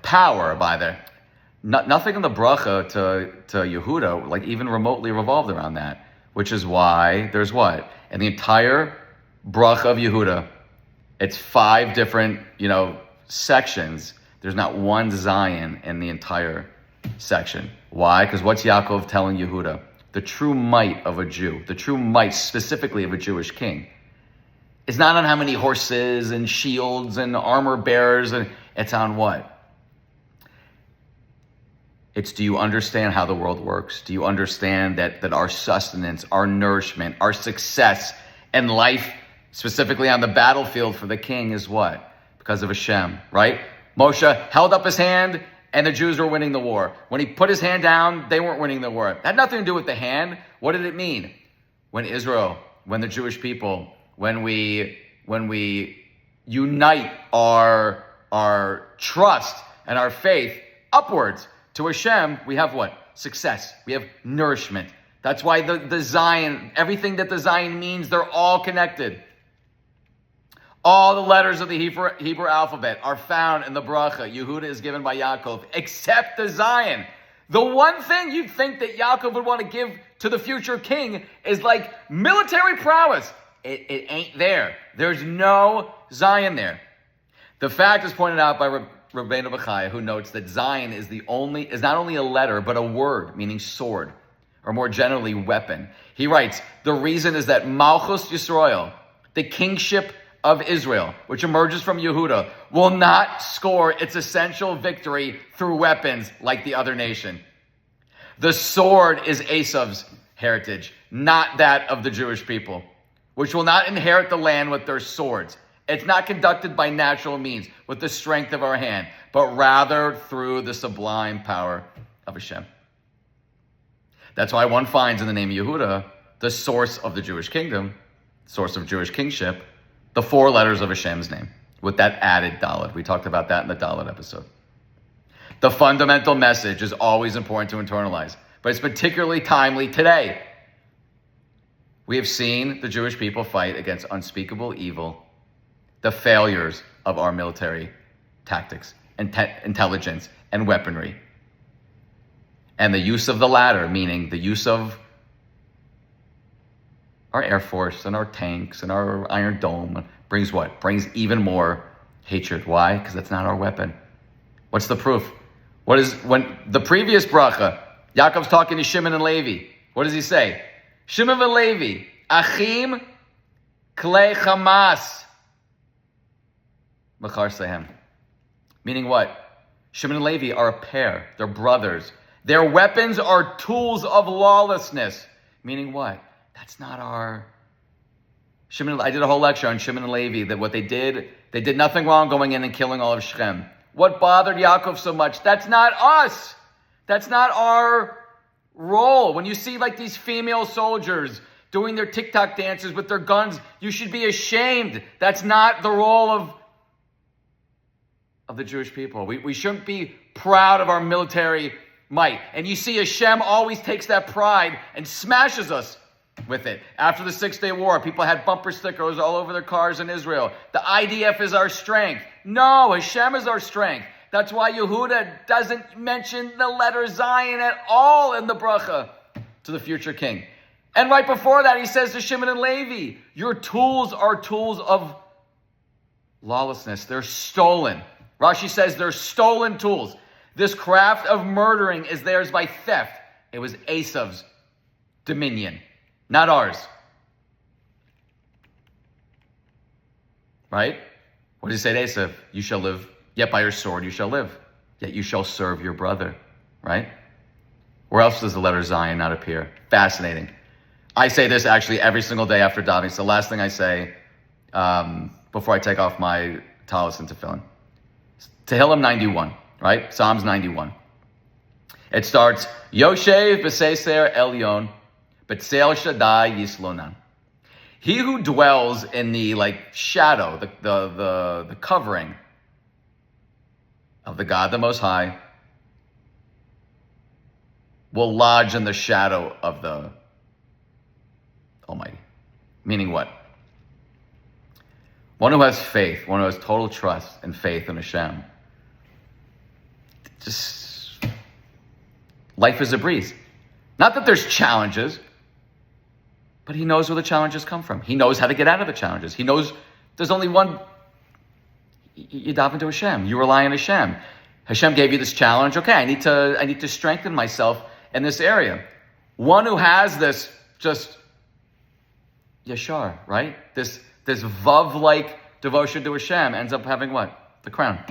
power, nothing in the bracha to Yehuda, like even remotely revolved around that, which is why there's what? In the entire bracha of Yehuda, it's 5 different, sections. There's not one Zayin in the entire section. Why? Because what's Yaakov telling Yehuda? The true might of a Jew, the true might specifically of a Jewish king, is not on how many horses and shields and armor bearers, and it's on what? It's, do you understand how the world works? Do you understand that our sustenance, our nourishment, our success and life, specifically on the battlefield for the king, is what? Because of Hashem, right? Moshe held up his hand and the Jews were winning the war. When he put his hand down, they weren't winning the war. It had nothing to do with the hand. What did it mean? When the Jewish people, when we unite our trust and our faith upwards to Hashem, we have what? Success. We have nourishment. That's why the Zayin, everything that the Zayin means, they're all connected. All the letters of the Hebrew alphabet are found in the bracha Yehuda is given by Yaakov, except the Zayin. The one thing you'd think that Yaakov would want to give to the future king is like military prowess. It ain't there. There's no Zayin there. The fact is pointed out by Rabbeinu Bechaya, who notes that Zayin is not only a letter, but a word, meaning sword, or more generally, weapon. He writes, the reason is that Malchus Yisrael, the kingship of Israel, which emerges from Yehuda, will not score its essential victory through weapons like the other nation. The sword is Esav's heritage, not that of the Jewish people, which will not inherit the land with their swords. It's not conducted by natural means, with the strength of our hand, but rather through the sublime power of Hashem. That's why one finds in the name Yehuda, the source of the Jewish kingdom, source of Jewish kingship, the 4 letters of Hashem's name, with that added Dalet. We talked about that in the Dalet episode. The fundamental message is always important to internalize, but it's particularly timely today. We have seen the Jewish people fight against unspeakable evil, the failures of our military tactics, intelligence, and weaponry. And the use of the latter, meaning the use of our Air Force and our tanks and our Iron Dome, brings what? Brings even more hatred. Why? Because that's not our weapon. What's the proof? When the previous bracha, Yaakov's talking to Shimon and Levi. What does he say? Shimon and Levi, Achim Klei Hamas Machar Sehem. Meaning what? Shimon and Levi are a pair. They're brothers. Their weapons are tools of lawlessness. Meaning what? That's not our... I did a whole lecture on Shimon and Levi, that what they did nothing wrong going in and killing all of Shechem. What bothered Yaakov so much? That's not us. That's not our role. When you see like these female soldiers doing their TikTok dances with their guns, you should be ashamed. That's not the role of the Jewish people. We shouldn't be proud of our military might. And you see Hashem always takes that pride and smashes us with it. After the 6-Day War, people had bumper stickers all over their cars in Israel. The IDF is our strength. No, Hashem is our strength. That's why Yehuda doesn't mention the letter Zayin at all in the bracha to the future king. And right before that, he says to Shimon and Levi, your tools are tools of lawlessness. They're stolen. Rashi says they're stolen tools. This craft of murdering is theirs by theft. It was Esav's dominion, not ours. Right? What does he say to Esav? You shall live, yet by your sword you shall live. Yet you shall serve your brother. Right? Where else does the letter Zayin not appear? Fascinating. I say this actually every single day after davening. It's the last thing I say before I take off my talis and tefillin. Tehillim 91, right? Psalms 91. It starts, Yoshev b'seser elyon, b'tzel Shaddai yislonan. He who dwells in the shadow, the covering of the God the Most High, will lodge in the shadow of the Almighty. Meaning what? One who has faith, one who has total trust and faith in Hashem. Just, life is a breeze. Not that there's challenges, but he knows where the challenges come from. He knows how to get out of the challenges. He knows there's only one. You dive into Hashem. You rely on Hashem. Hashem gave you this challenge. Okay, I need to strengthen myself in this area. One who has this just yashar, right? This vav-like devotion to Hashem ends up having what? The crown.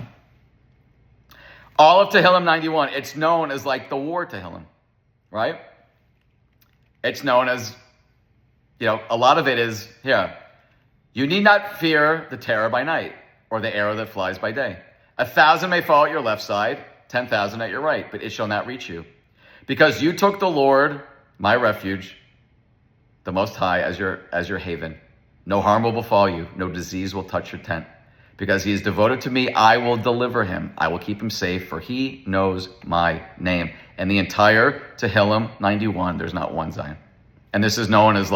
All of Tehillim 91, it's known as the war Tehillim, right? It's known as, a lot of it is here. You need not fear the terror by night or the arrow that flies by day. 1,000 may fall at your left side, 10,000 at your right, but it shall not reach you. Because you took the Lord, my refuge, the Most High, as your haven. No harm will befall you. No disease will touch your tent. Because he is devoted to me, I will deliver him. I will keep him safe, for he knows my name. And the entire Tehillim 91, there's not one Zayin. And this is known as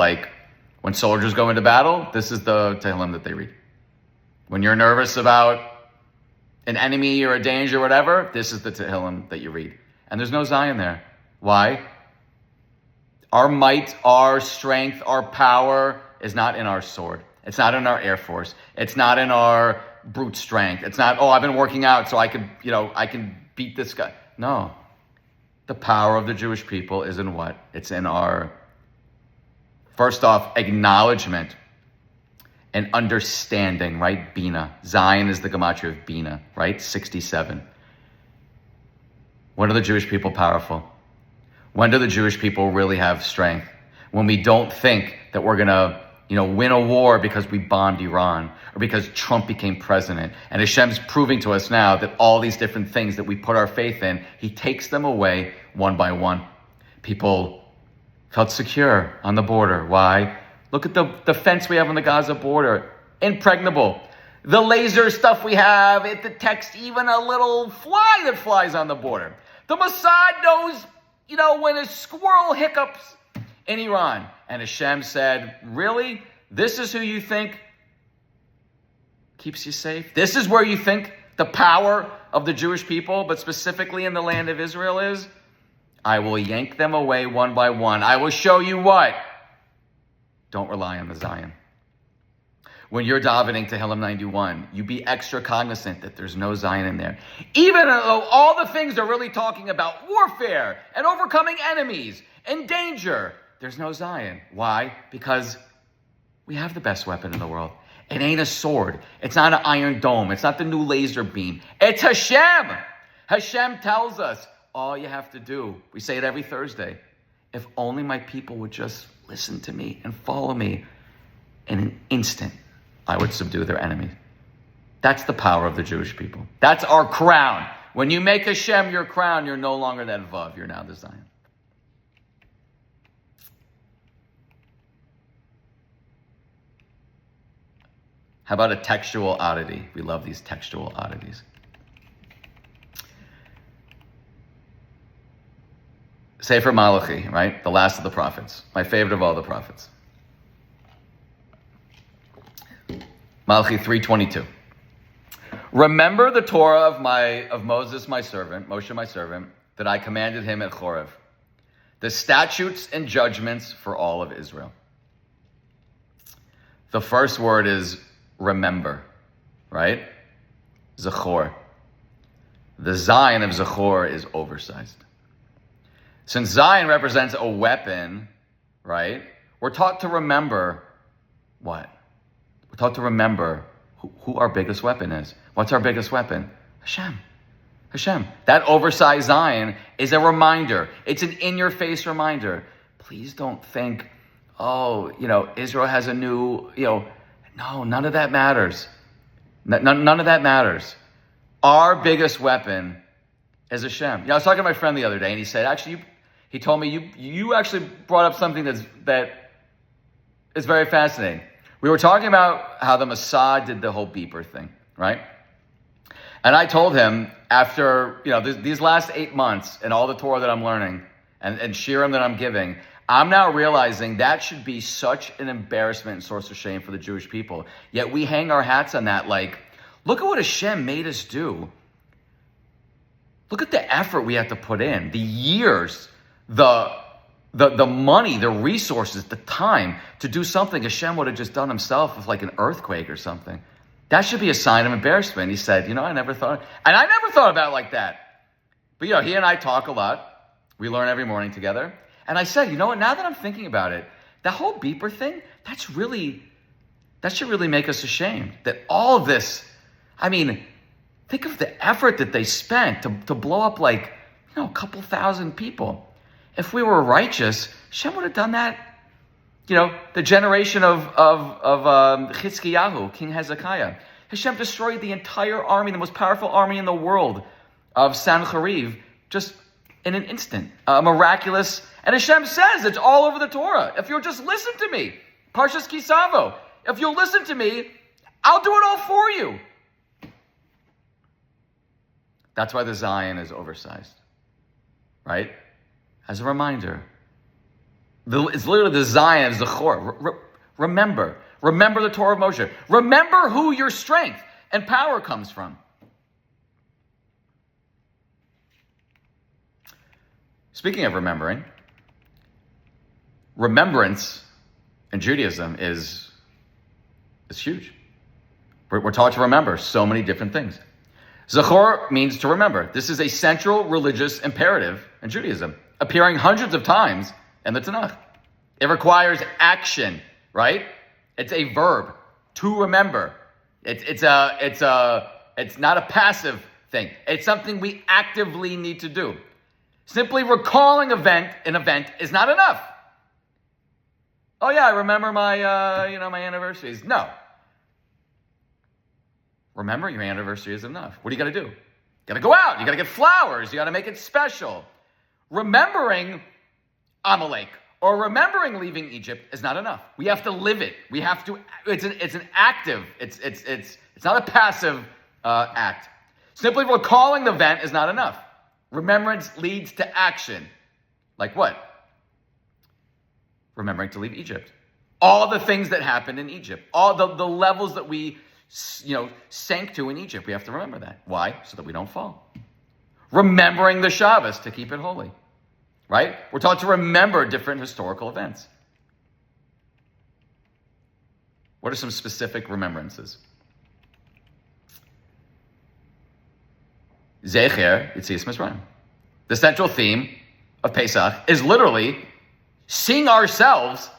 when soldiers go into battle, this is the Tehillim that they read. When you're nervous about an enemy or a danger or whatever, this is the Tehillim that you read. And there's no Zayin there. Why? Our might, our strength, our power is not in our sword. It's not in our Air Force. It's not in our brute strength. It's not, I've been working out so I can beat this guy. No. The power of the Jewish people is in what? It's in our, first off, acknowledgement and understanding, right? Bina. Zayin is the gematria of Bina, right? 67. When are the Jewish people powerful? When do the Jewish people really have strength? When we don't think that we're going to, win a war because we bombed Iran or because Trump became president. And Hashem's proving to us now that all these different things that we put our faith in, he takes them away one by one. People felt secure on the border. Why? Look at the fence we have on the Gaza border. Impregnable. The laser stuff we have, it detects even a little fly that flies on the border. The Mossad knows, when a squirrel hiccups in Iran. And Hashem said, really? This is who you think keeps you safe? This is where you think the power of the Jewish people, but specifically in the land of Israel is? I will yank them away one by one. I will show you what? Don't rely on the Zayin. When you're davening to Tehillim 91, you be extra cognizant that there's no Zayin in there. Even though all the things are really talking about warfare and overcoming enemies and danger, there's no Zayin. Why? Because we have the best weapon in the world. It ain't a sword. It's not an iron dome. It's not the new laser beam. It's Hashem. Hashem tells us, all you have to do, we say it every Thursday, if only my people would just listen to me and follow me, in an instant, I would subdue their enemies. That's the power of the Jewish people. That's our crown. When you make Hashem your crown, you're no longer that Vav. You're now the Zayin. How about a textual oddity? We love these textual oddities. Sefer Malachi, right? The last of the prophets. My favorite of all the prophets. Malachi 3:22. Remember the Torah of Moses, my servant, Moshe, my servant, that I commanded him at Chorev. The statutes and judgments for all of Israel. The first word is remember, right? Zachor. The Zayin of Zachor is oversized. Since Zayin represents a weapon, right? We're taught to remember what? We're taught to remember who our biggest weapon is. What's our biggest weapon? Hashem. Hashem. That oversized Zayin is a reminder. It's an in-your-face reminder. Please don't think, Israel has a new, no, none of that matters. None of that matters. Our biggest weapon is Hashem. I was talking to my friend the other day, and he said, he told me, you actually brought up something that is very fascinating. We were talking about how the Mossad did the whole beeper thing, right? And I told him, after these last 8 months and all the Torah that I'm learning and shiurim that I'm giving, I'm now realizing that should be such an embarrassment and source of shame for the Jewish people. Yet we hang our hats on that like, look at what Hashem made us do. Look at the effort we have to put in, the years, the money, the resources, the time to do something Hashem would have just done himself with like an earthquake or something. That should be a sign of embarrassment. He said, I never thought about it like that. But he and I talk a lot. We learn every morning together. And I said, now that I'm thinking about it, that whole beeper thing, that should really make us ashamed. That all of this, think of the effort that they spent to blow up like, a couple thousand people. If we were righteous, Hashem would have done that. The generation of Chizkiyahu, King Hezekiah. Hashem destroyed the entire army, the most powerful army in the world of Sancheriv, just in an instant. Miraculous. And Hashem says it's all over the Torah. If you'll just listen to me, Parshas Kisavo, if you'll listen to me, I'll do it all for you. That's why the Zayin is oversized, right? As a reminder. It's literally the Zayin of Zachor. Remember the Torah of Moshe. Remember who your strength and power comes from. Speaking of remembering, remembrance in Judaism is huge. We're taught to remember so many different things. Zachor means to remember. This is a central religious imperative in Judaism, appearing hundreds of times in the Tanakh. It requires action, right? It's a verb, to remember. It's not a passive thing. It's something we actively need to do. Simply recalling an event is not enough. Oh yeah, I remember my my anniversaries. No. Remembering your anniversary is enough. What do you got to do? You got to go out. You got to get flowers. You got to make it special. Remembering Amalek or remembering leaving Egypt is not enough. We have to live it. We have to. It's an active. It's not a passive act. Simply recalling the event is not enough. Remembrance leads to action. Like what? Remembering to leave Egypt. All the things that happened in Egypt. All the levels that we sank to in Egypt. We have to remember that. Why? So that we don't fall. Remembering the Shabbos to keep it holy. Right? We're taught to remember different historical events. What are some specific remembrances? Zecher Yetzias Mitzrayim. The central theme of Pesach is literally seeing ourselves,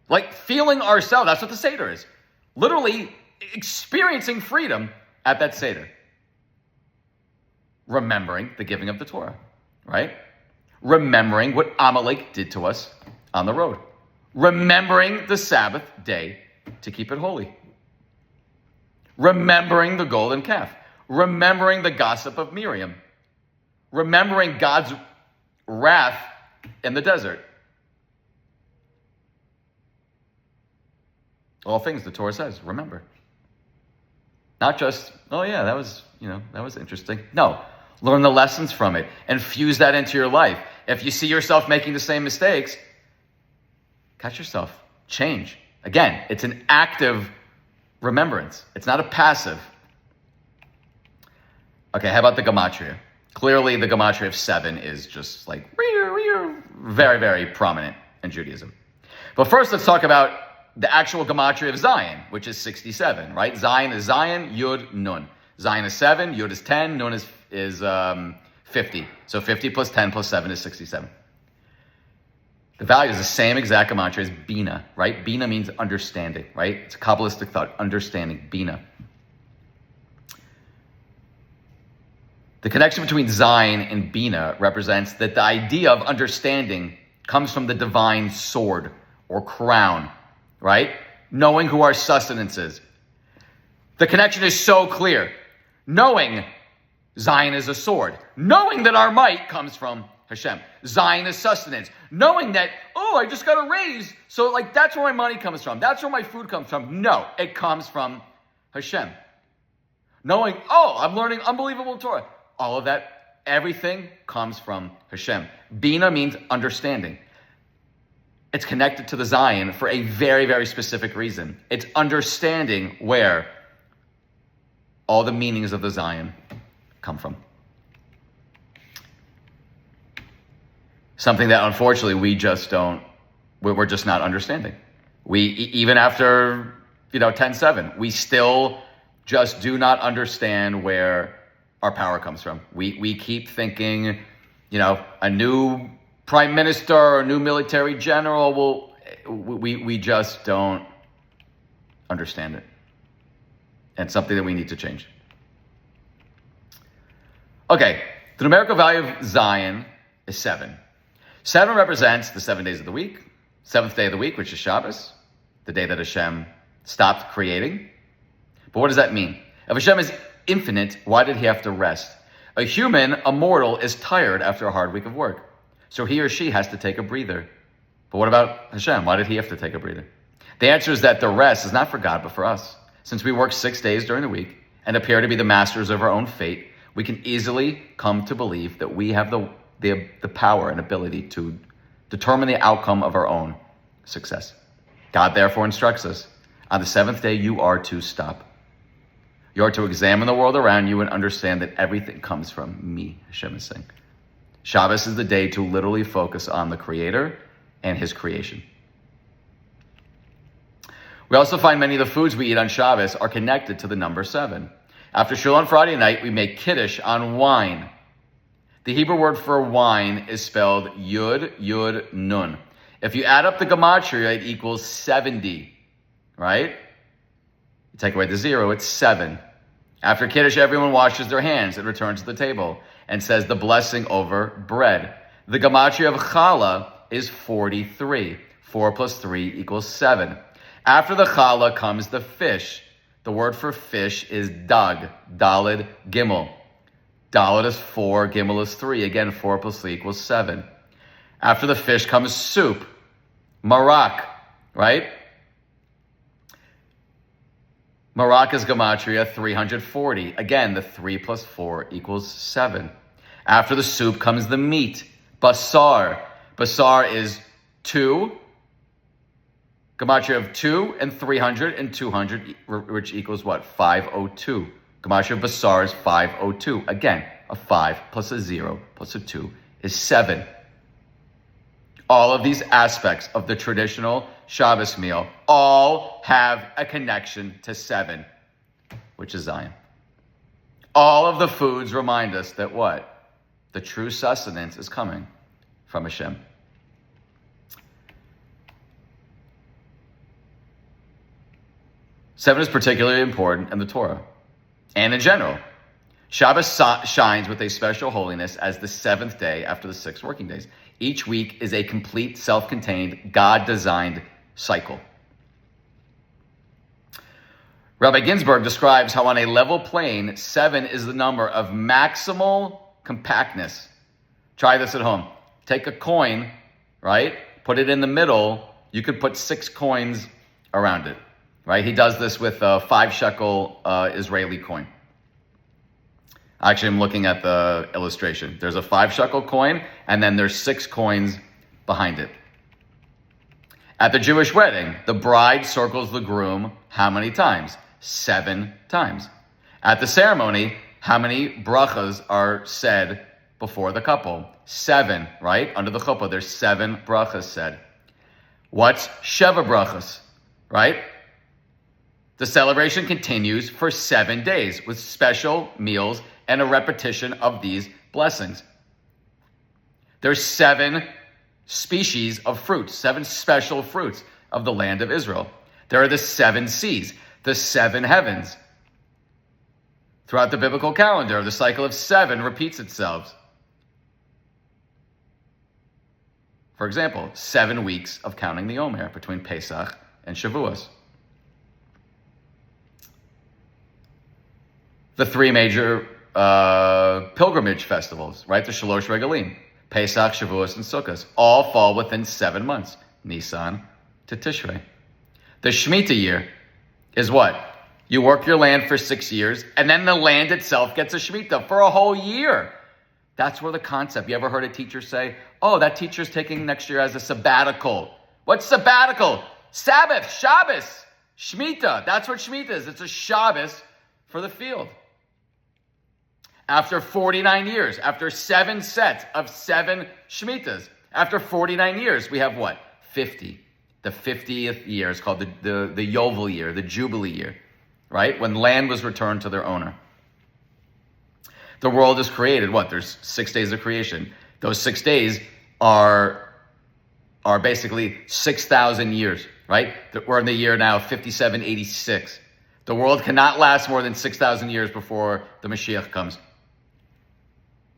like feeling ourselves. That's what the Seder is. Literally experiencing freedom at that Seder. Remembering the giving of the Torah, right? Remembering what Amalek did to us on the road. Remembering the Sabbath day to keep it holy. Remembering the golden calf. Remembering the gossip of Miriam. Remembering God's wrath in the desert. All things the Torah says, remember. Not just, oh yeah, that was interesting. No, learn the lessons from it and fuse that into your life. If you see yourself making the same mistakes, catch yourself, change. Again, it's an active remembrance. It's not a passive. Okay, how about the gematria? Clearly, the gematria of 7 is just like very, very prominent in Judaism. But first, let's talk about the actual gematria of Zayin, which is 67, right? Zayin is Zayin, Yud, Nun. Zayin is 7, Yud is 10, Nun is 50. So 50 plus 10 plus 7 is 67. The value is the same exact gematria as Bina, right? Bina means understanding, right? It's a Kabbalistic thought, understanding, Bina. The connection between Zayin and Bina represents that the idea of understanding comes from the divine sword or crown, right? Knowing who our sustenance is. The connection is so clear. Knowing Zayin is a sword. Knowing that our might comes from Hashem. Zayin is sustenance. Knowing that, I just got a raise, so that's where my money comes from. That's where my food comes from. No, it comes from Hashem. Knowing, I'm learning unbelievable Torah. All of that, everything comes from Hashem. Bina means understanding. It's connected to the Zayin for a very, very specific reason. It's understanding where all the meanings of the Zayin come from. Something that unfortunately we're just not understanding. Even after 10-7, we still just do not understand where our power comes from. We keep thinking, a new prime minister or a new military general we just don't understand it. And it's something that we need to change. Okay, the numerical value of Zayin is 7. 7 represents the 7 days of the week, 7th day of the week, which is Shabbos, the day that Hashem stopped creating. But what does that mean? If Hashem is infinite, why did he have to rest? A human, a mortal, is tired after a hard week of work. So he or she has to take a breather. But what about Hashem? Why did he have to take a breather? The answer is that the rest is not for God, but for us. Since we work 6 days during the week and appear to be the masters of our own fate, we can easily come to believe that we have the power and ability to determine the outcome of our own success. God therefore instructs us, on the 7th day you are to stop. You are to examine the world around you and understand that everything comes from me, Hashem is saying. Shabbos is the day to literally focus on the Creator and His creation. We also find many of the foods we eat on Shabbos are connected to the number 7. After shul on Friday night, we make kiddush on wine. The Hebrew word for wine is spelled yud, yud, nun. If you add up the gematria, it equals 70, right? You take away the 0, it's 7. After kiddush, everyone washes their hands and returns to the table and says the blessing over bread. The gematria of challah is 43. 4 plus 3 equals 7. After the challah comes the fish. The word for fish is dag, dalid, gimel. Dalid is 4, gimel is 3. Again, 4 plus 3 equals 7. After the fish comes soup, marak, right? Marak is gematria 340. Again, the 3 plus 4 equals 7. After the soup comes the meat, basar. Basar is 2, gematria of 2 and 300 and 200, which equals what? 502. Gematria of basar is 502. Again, a 5 plus a 0 plus a 2 is 7. All of these aspects of the traditional Shabbos meal all have a connection to 7, which is Zayin. All of the foods remind us that what? The true sustenance is coming from Hashem. Seven is particularly important in the Torah and in general. Shabbos shines with a special holiness as the 7th day after the 6 working days. Each week is a complete, self-contained, God-designed cycle. Rabbi Ginsburg describes how on a level plane, 7 is the number of maximal compactness. Try this at home. Take a coin, right? Put it in the middle. You could put 6 coins around it, right? He does this with a 5 shekel Israeli coin. Actually, I'm looking at the illustration. There's a 5 shekel coin, and then there's 6 coins behind it. At the Jewish wedding, the bride circles the groom how many times? 7 times. At the ceremony, how many brachas are said before the couple? 7, right? Under the chuppah, there's 7 brachas said. What's Sheva brachas, right? The celebration continues for 7 days with special meals and a repetition of these blessings. There's 7 species of fruits, 7 special fruits of the land of Israel. There are the 7 seas, the 7 heavens. Throughout the biblical calendar, the cycle of 7 repeats itself. For example, 7 weeks of counting the Omer between Pesach and Shavuos. The 3 major pilgrimage festivals, right? The Shalosh Regalim, Pesach, Shavuos, and Sukkot, all fall within 7 months, Nisan to Tishrei. The Shemitah year is what? You work your land for 6 years, and then the land itself gets a Shemitah for a whole year. That's where the concept, you ever heard a teacher say, oh, that teacher's taking next year as a sabbatical. What's sabbatical? Sabbath, Shabbos, Shemitah. That's what Shemitah is. It's a Shabbos for the field. After 49 years, after 7 sets of 7 Shemitahs, after 49 years, we have what? 50. The 50th year is called the Yovel year, the Jubilee year, right? When land was returned to their owner. The world is created, what? There's 6 days of creation. Those 6 days are basically 6,000 years, right? We're in the year now 5786. The world cannot last more than 6,000 years before the Mashiach comes.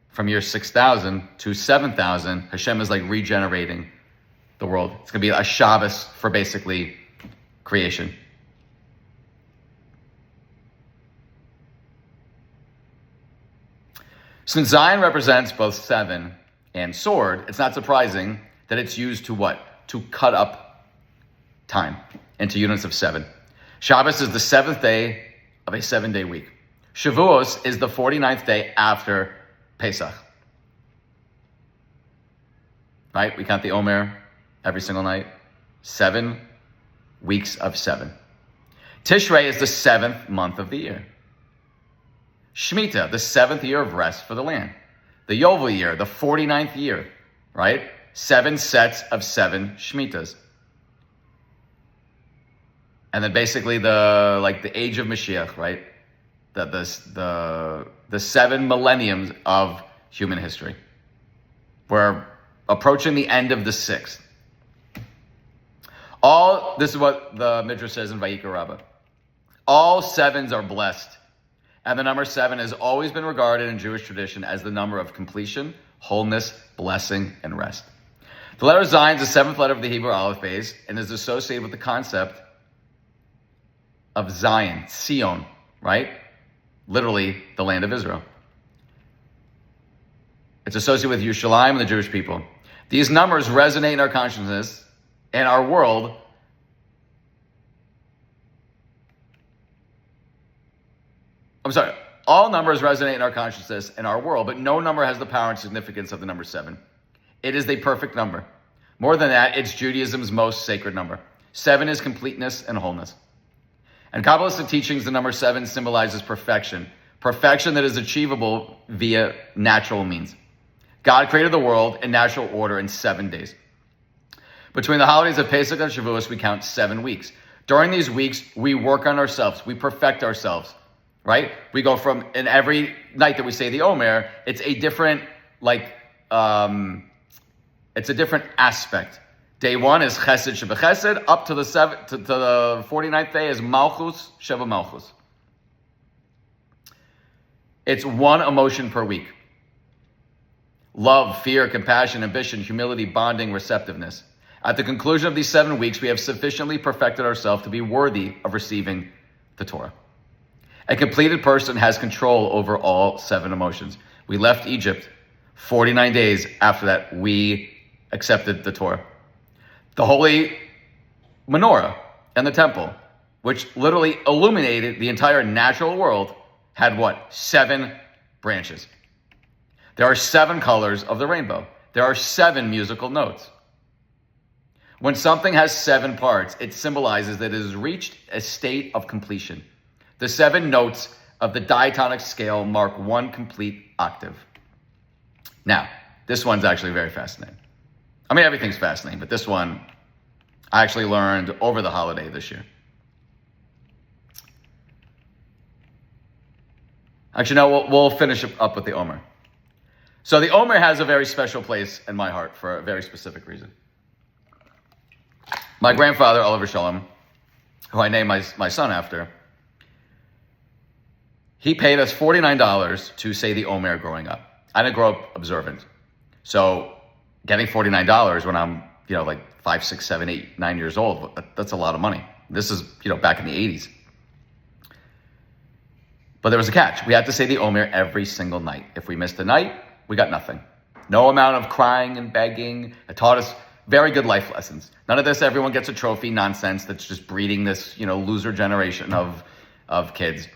From year 6,000 to 7,000, Hashem is like regenerating the world. It's going to be a Shabbos for basically creation. Since Zayin represents both 7 and sword, it's not surprising that it's used to what? To cut up time into units of 7. Shabbos is the 7th day of a 7-day week. Shavuos is the 49th day after Pesach. Right? We count the Omer every single night. 7 weeks of 7. Tishrei is the 7th month of the year. Shemitah, the 7th year of rest for the land. The Yovel year, the 49th year, right? 7 sets of 7 Shemitahs. And then basically the age of Mashiach, right? the 7 millenniums of human history. We're approaching the end of the 6th. This is what the Midrash says in Vayikra Rabbah. All 7s are blessed, and the number 7 has always been regarded in Jewish tradition as the number of completion, wholeness, blessing, and rest. The letter Zayin is the 7th letter of the Hebrew AlefBeis and is associated with the concept of Zayin, Sion, right? Literally, the land of Israel. It's associated with Yerushalayim and the Jewish people. These numbers resonate in our consciousness and our world. All numbers resonate in our consciousness and our world, but no number has the power and significance of the number 7. It is the perfect number. More than that, it's Judaism's most sacred number. 7 is completeness and wholeness. And Kabbalistic teachings, the number 7 symbolizes perfection. Perfection that is achievable via natural means. God created the world in natural order in 7 days. Between the holidays of Pesach and Shavuos, we count 7 weeks. During these weeks, we work on ourselves. We perfect ourselves, right? We go from, and every night that we say the Omer, it's a different, it's a different aspect. Day 1 is Chesed Sheba Chesed, up to the 49th day is Malchus Sheba Malchus. It's 1 emotion per week. Love, fear, compassion, ambition, humility, bonding, receptiveness. At the conclusion of these 7 weeks, we have sufficiently perfected ourselves to be worthy of receiving the Torah. A completed person has control over all 7 emotions. We left Egypt. 49 days after that, we accepted the Torah. The holy menorah and the temple, which literally illuminated the entire natural world, had what? 7 branches. There are 7 colors of the rainbow. There are 7 musical notes. When something has 7 parts, it symbolizes that it has reached a state of completion. The 7 notes of the diatonic scale mark 1 complete octave. Now, this one's actually very fascinating. I mean, everything's fascinating, but this one I actually learned over the holiday this year. Actually, no, we'll finish up with the Omer. So the Omer has a very special place in my heart for a very specific reason. My grandfather, Oliver Shalom, who I named my son after, he paid us $49 to say the Omer growing up. I didn't grow up observant. So getting $49 when I'm, 5, 6, 7, 8, 9 years old, that's a lot of money. This is, back in the 80s. But there was a catch. We had to say the Omer every single night. If we missed a night, we got nothing. No amount of crying and begging. It taught us very good life lessons. None of this everyone gets a trophy nonsense that's just breeding this, loser generation of kids.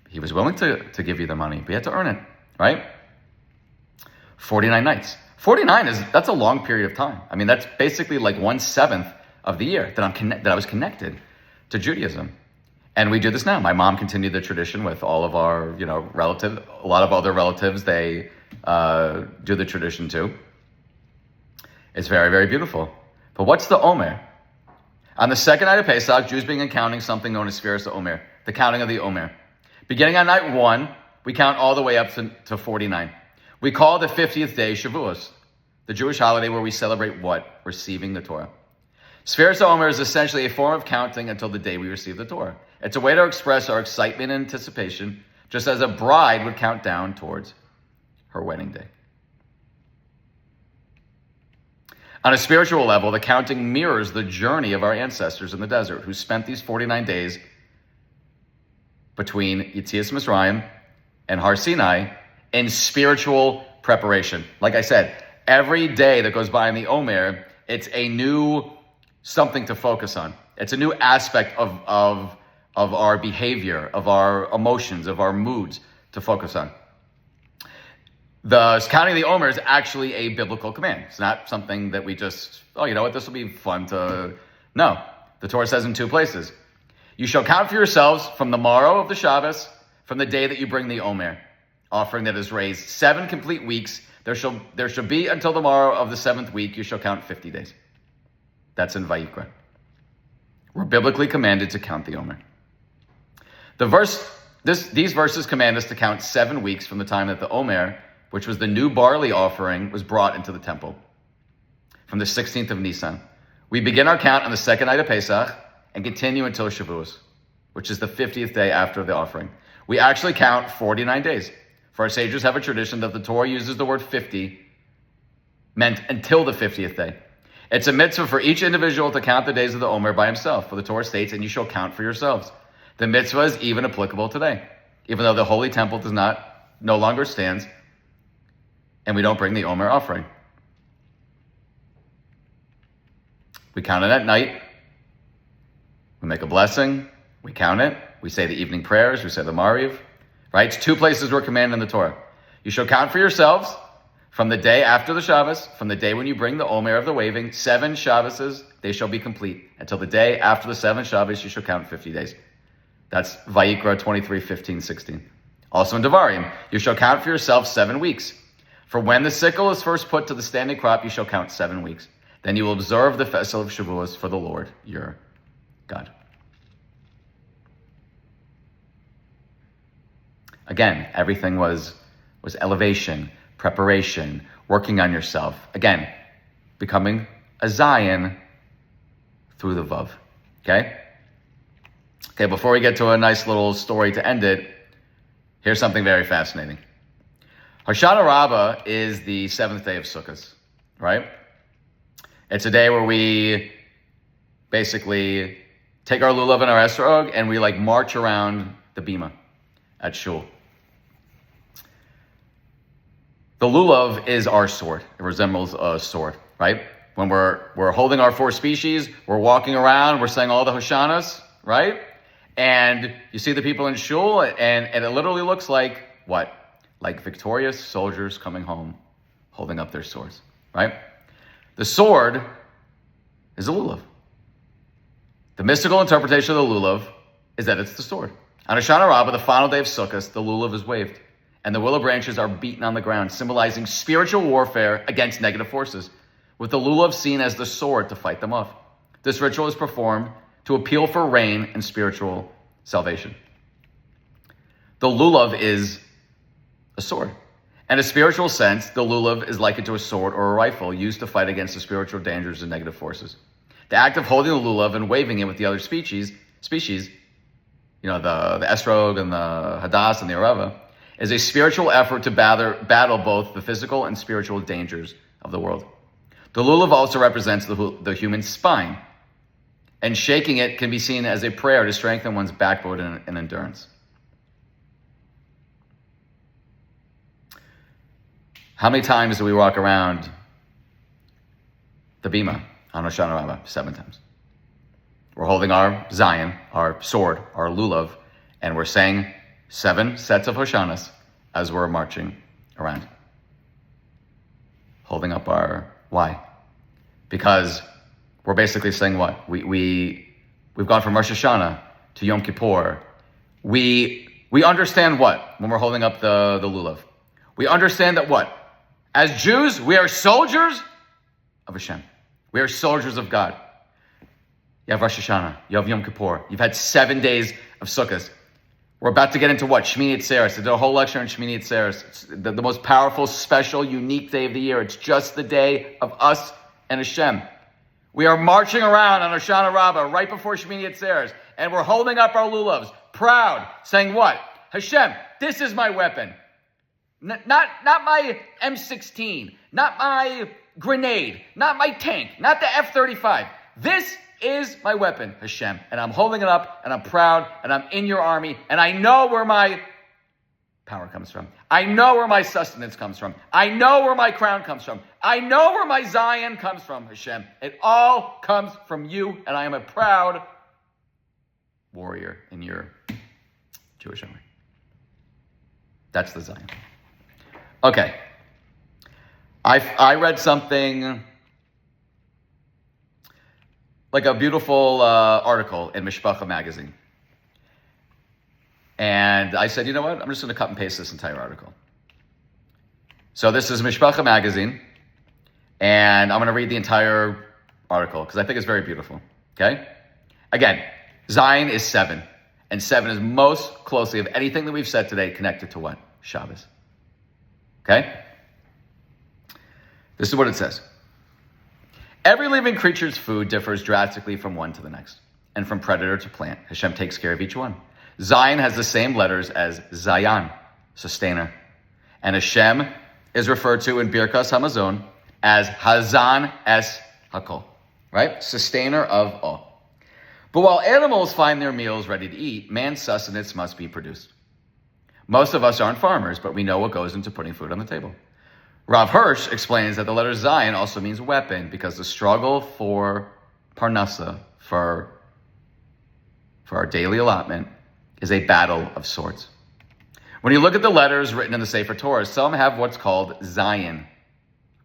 He was willing to give you the money, but you had to earn it, right? 49 nights. 49 that's a long period of time. I mean, that's basically like 1/7 of the year that I was connected to Judaism. And we do this now. My mom continued the tradition with all of our, relatives. A lot of other relatives, they do the tradition too. It's very, very beautiful. But what's the Omer? On the second night of Pesach, Jews began counting something known as Sfiras Omer, the counting of the Omer. Beginning on night 1, we count all the way up to 49. We call the 50th day Shavuos, the Jewish holiday where we celebrate what? Receiving the Torah. Sfiras Omer is essentially a form of counting until the day we receive the Torah. It's a way to express our excitement and anticipation, just as a bride would count down towards her wedding day. On a spiritual level, the counting mirrors the journey of our ancestors in the desert, who spent these 49 days between Yetzias Mitzrayim and Har Sinai in spiritual preparation. Like I said, every day that goes by in the Omer, it's a new something to focus on. It's a new aspect of our behavior, of our emotions, of our moods to focus on. The counting of the Omer is actually a biblical command. It's not something that we just, this will be fun to... No, the Torah says in 2 places. You shall count for yourselves from the morrow of the Shabbos, from the day that you bring the Omer, offering that is raised 7 complete weeks. There shall be until the morrow of the 7th week, you shall count 50 days. That's in Vayikra. We're biblically commanded to count the Omer. The verse These verses command us to count 7 weeks from the time that the Omer, which was the new barley offering, was brought into the temple, from the 16th of Nisan. We begin our count on the second night of Pesach and continue until Shavuos, which is the 50th day after the offering. We actually count 49 days. For our sages have a tradition that the Torah uses the word 50, meant until the 50th day. It's a mitzvah for each individual to count the days of the Omer by himself, for the Torah states, and you shall count for yourselves. The mitzvah is even applicable today, even though the holy temple no longer stands, and we don't bring the Omer offering. We count it at night. We make a blessing. We count it. We say the evening prayers. We say the Mariv. Right? It's 2 places we're commanded in the Torah. You shall count for yourselves from the day after the Shabbos, from the day when you bring the Omer of the waving, 7 Shabbos, they shall be complete. Until the day after the 7 Shabbos, you shall count 50 days. That's Vayikra 23, 15, 16. Also in Devarim, you shall count for yourself 7 weeks. For when the sickle is first put to the standing crop, you shall count 7 weeks. Then you will observe the festival of Shavuos for the Lord your God. Again, everything was elevation, preparation, working on yourself. Again, becoming a Zayin through the Vav. Okay? Okay, before we get to a nice little story to end it, here's something very fascinating. Hoshana Rabbah is the 7th day of Sukkot, right? It's a day where we basically take our lulav and our esrog and we march around the bima at shul. The lulav is our sword. It resembles a sword, right? When we're holding our 4 species, we're walking around, we're saying all the Hoshanas, right? And you see the people in shul, and it literally looks like what? Like victorious soldiers coming home, holding up their swords, right? The sword is a lulav. The mystical interpretation of the lulav is that it's the sword. On Hoshana Rabbah, the final day of Sukkot, the lulav is waved, and the willow branches are beaten on the ground, symbolizing spiritual warfare against negative forces, with the lulav seen as the sword to fight them off. This ritual is performed to appeal for rain and spiritual salvation. The lulav is a sword. In a spiritual sense, the lulav is likened to a sword or a rifle used to fight against the spiritual dangers and negative forces. The act of holding the lulav and waving it with the other species, the esrog and the hadas and the arava, is a spiritual effort to battle both the physical and spiritual dangers of the world. The lulav also represents the human spine, and shaking it can be seen as a prayer to strengthen one's backbone and endurance. How many times do we walk around the bima on Hoshana Rabbah? 7 times. We're holding our Zayin, our sword, our lulav, and we're saying 7 sets of Hoshanas as we're marching around. Holding up our... Why? Because we're basically saying what? We've gone from Rosh Hashanah to Yom Kippur. We understand what when we're holding up the lulav? We understand that what? As Jews, we are soldiers of Hashem. We are soldiers of God. You have Rosh Hashanah. You have Yom Kippur. You've had 7 days of Sukkot. We're about to get into what? Shmini Atzeres. I did a whole lecture on Shmini Atzeres. It's the most powerful, special, unique day of the year. It's just the day of us and Hashem. We are marching around on Hoshana Rabbah right before Shmini Atzeres, and we're holding up our lulavs, proud, saying what? Hashem, this is my weapon. Not my M16, not my grenade, not my tank, not the F-35. This is my weapon, Hashem. And I'm holding it up, and I'm proud, and I'm in your army, and I know where my power comes from. I know where my sustenance comes from. I know where my crown comes from. I know where my Zayin comes from, Hashem. It all comes from you, and I am a proud warrior in your Jewish army. That's the Zayin. Okay. I read something like a beautiful article in Mishpacha magazine. And I said, you know what? I'm just going to cut and paste this entire article. So this is Mishpacha magazine, and I'm going to read the entire article because I think it's very beautiful. Okay? Again, Zayin is 7, And 7 is most closely of anything that we've said today connected to what? Shabbos. Okay? This is what it says. Every living creature's food differs drastically from one to the next, and from predator to plant. Hashem takes care of each one. Zayin has the same letters as Zayin, sustainer. And Hashem is referred to in Birkas Hamazon as Hazan es Hakol, right? Sustainer of all. But while animals find their meals ready to eat, man's sustenance must be produced. Most of us aren't farmers, but we know what goes into putting food on the table. Rav Hirsch explains that the letter Zayin also means weapon, because the struggle for parnasa, for our daily allotment, is a battle of sorts. When you look at the letters written in the Sefer Torah, some have what's called Zayin,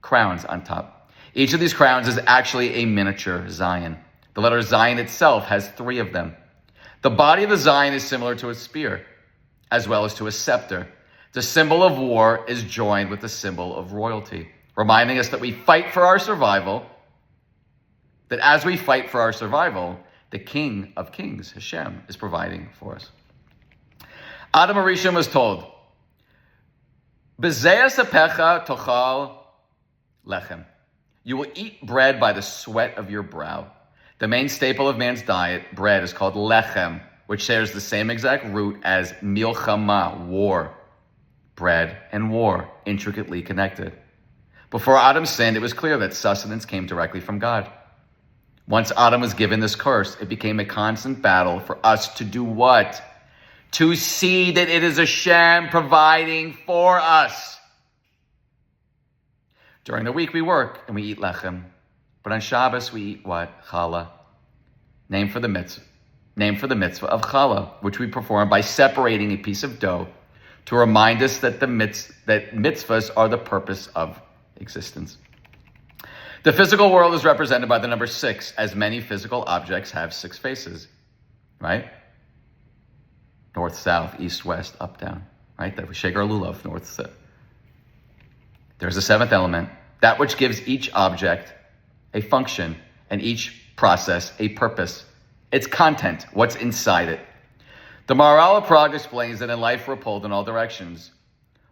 crowns on top. Each of these crowns is actually a miniature Zayin. The letter Zayin itself has 3 of them. The body of the Zayin is similar to a spear, as well as to a scepter. The symbol of war is joined with the symbol of royalty, reminding us that we fight for our survival, that as we fight for our survival, the King of Kings, Hashem, is providing for us. Adam HaRishon was told, B'zeh apecha tochal lechem. You will eat bread by the sweat of your brow. The main staple of man's diet, bread, is called lechem, which shares the same exact root as milchama, war. Bread and war, intricately connected. Before Adam sinned, it was clear that sustenance came directly from God. Once Adam was given this curse, it became a constant battle for us to do what? To see that it is Hashem providing for us. During the week we work and we eat lechem. But on Shabbos we eat what? Challah. Name for the mitzvah of challah, which we perform by separating a piece of dough to remind us that mitzvahs are the purpose of existence. The physical world is represented by the number 6, as many physical objects have 6 faces, right? North, south, east, west, up, down, right? That we shake our lulav, north, south. There's a 7th element, that which gives each object a function and each process a purpose. Its content, what's inside it. The Maharal of Prague explains that in life we're pulled in all directions,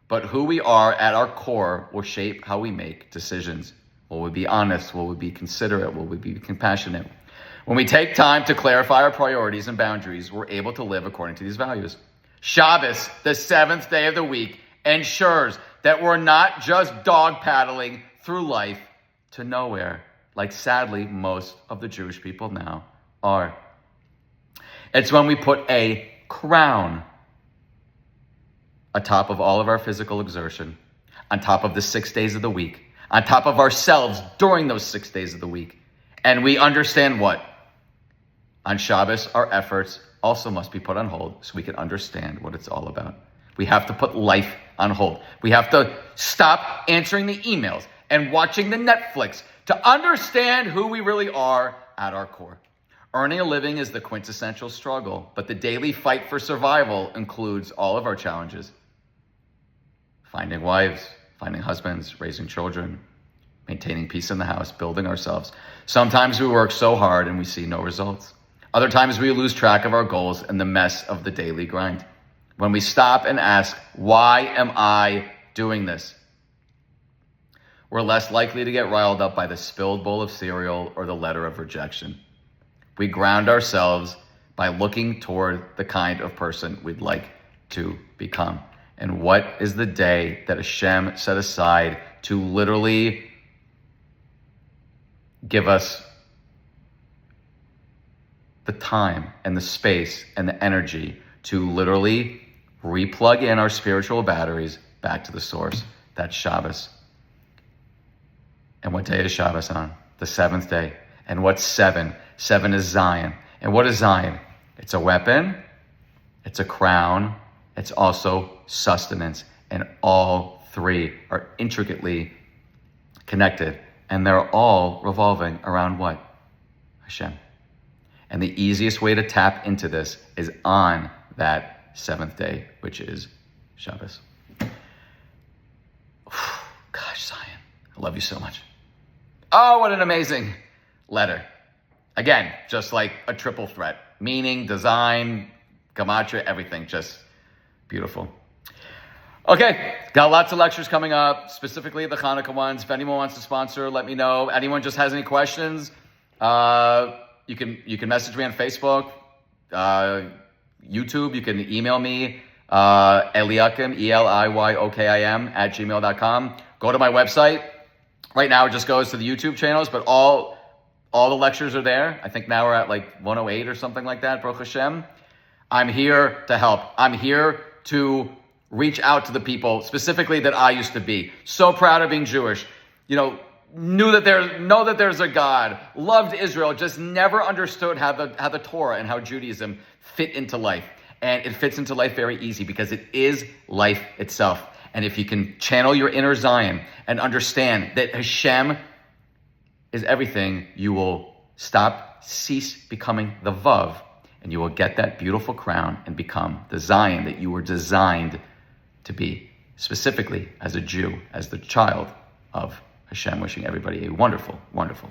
but who we are at our core will shape how we make decisions. Will we be honest? Will we be considerate? Will we be compassionate? When we take time to clarify our priorities and boundaries, we're able to live according to these values. Shabbos, the 7th day of the week, ensures that we're not just dog paddling through life to nowhere, like sadly most of the Jewish people now are. It's when we put a crown atop of all of our physical exertion, on top of the 6 days of the week, on top of ourselves during those 6 days of the week. And we understand what? On Shabbos, our efforts also must be put on hold so we can understand what it's all about. We have to put life on hold. We have to stop answering the emails and watching the Netflix to understand who we really are at our core. Earning a living is the quintessential struggle, but the daily fight for survival includes all of our challenges. Finding wives, finding husbands, raising children, maintaining peace in the house, building ourselves. Sometimes we work so hard and we see no results. Other times we lose track of our goals in the mess of the daily grind. When we stop and ask, why am I doing this? We're less likely to get riled up by the spilled bowl of cereal or the letter of rejection. We ground ourselves by looking toward the kind of person we'd like to become. And what is the day that Hashem set aside to literally give us the time and the space and the energy to literally replug in our spiritual batteries back to the source? That's Shabbos. And what day is Shabbos on? The 7th day. And what's 7? 7 is Zayin. And what is Zayin? It's a weapon, it's a crown, it's also sustenance. And all 3 are intricately connected. And they're all revolving around what? Hashem. And the easiest way to tap into this is on that 7th day, which is Shabbos. Gosh, Zayin, I love you so much. Oh, what an amazing letter. Again, just like a triple threat. Meaning, design, gematria, everything, just beautiful. Okay, got lots of lectures coming up, specifically the Hanukkah ones. If anyone wants to sponsor, let me know. Anyone just has any questions, you can message me on Facebook, YouTube. You can email me, Eliyakim, ELIYOKIM @gmail.com. Go to my website. Right now it just goes to the YouTube channels, but all the lectures are there. I think now we're at like 108 or something like that, Baruch Hashem. I'm here to help. I'm here to reach out to the people specifically that I used to be. So proud of being Jewish. Know that there's a God, loved Israel, just never understood how the Torah and how Judaism fit into life. And it fits into life very easy because it is life itself. And if you can channel your inner Zayin and understand that Hashem is everything, you will cease becoming the Vav, and you will get that beautiful crown and become the Zayin that you were designed to be, specifically as a Jew, as the child of Hashem. Wishing everybody a wonderful, wonderful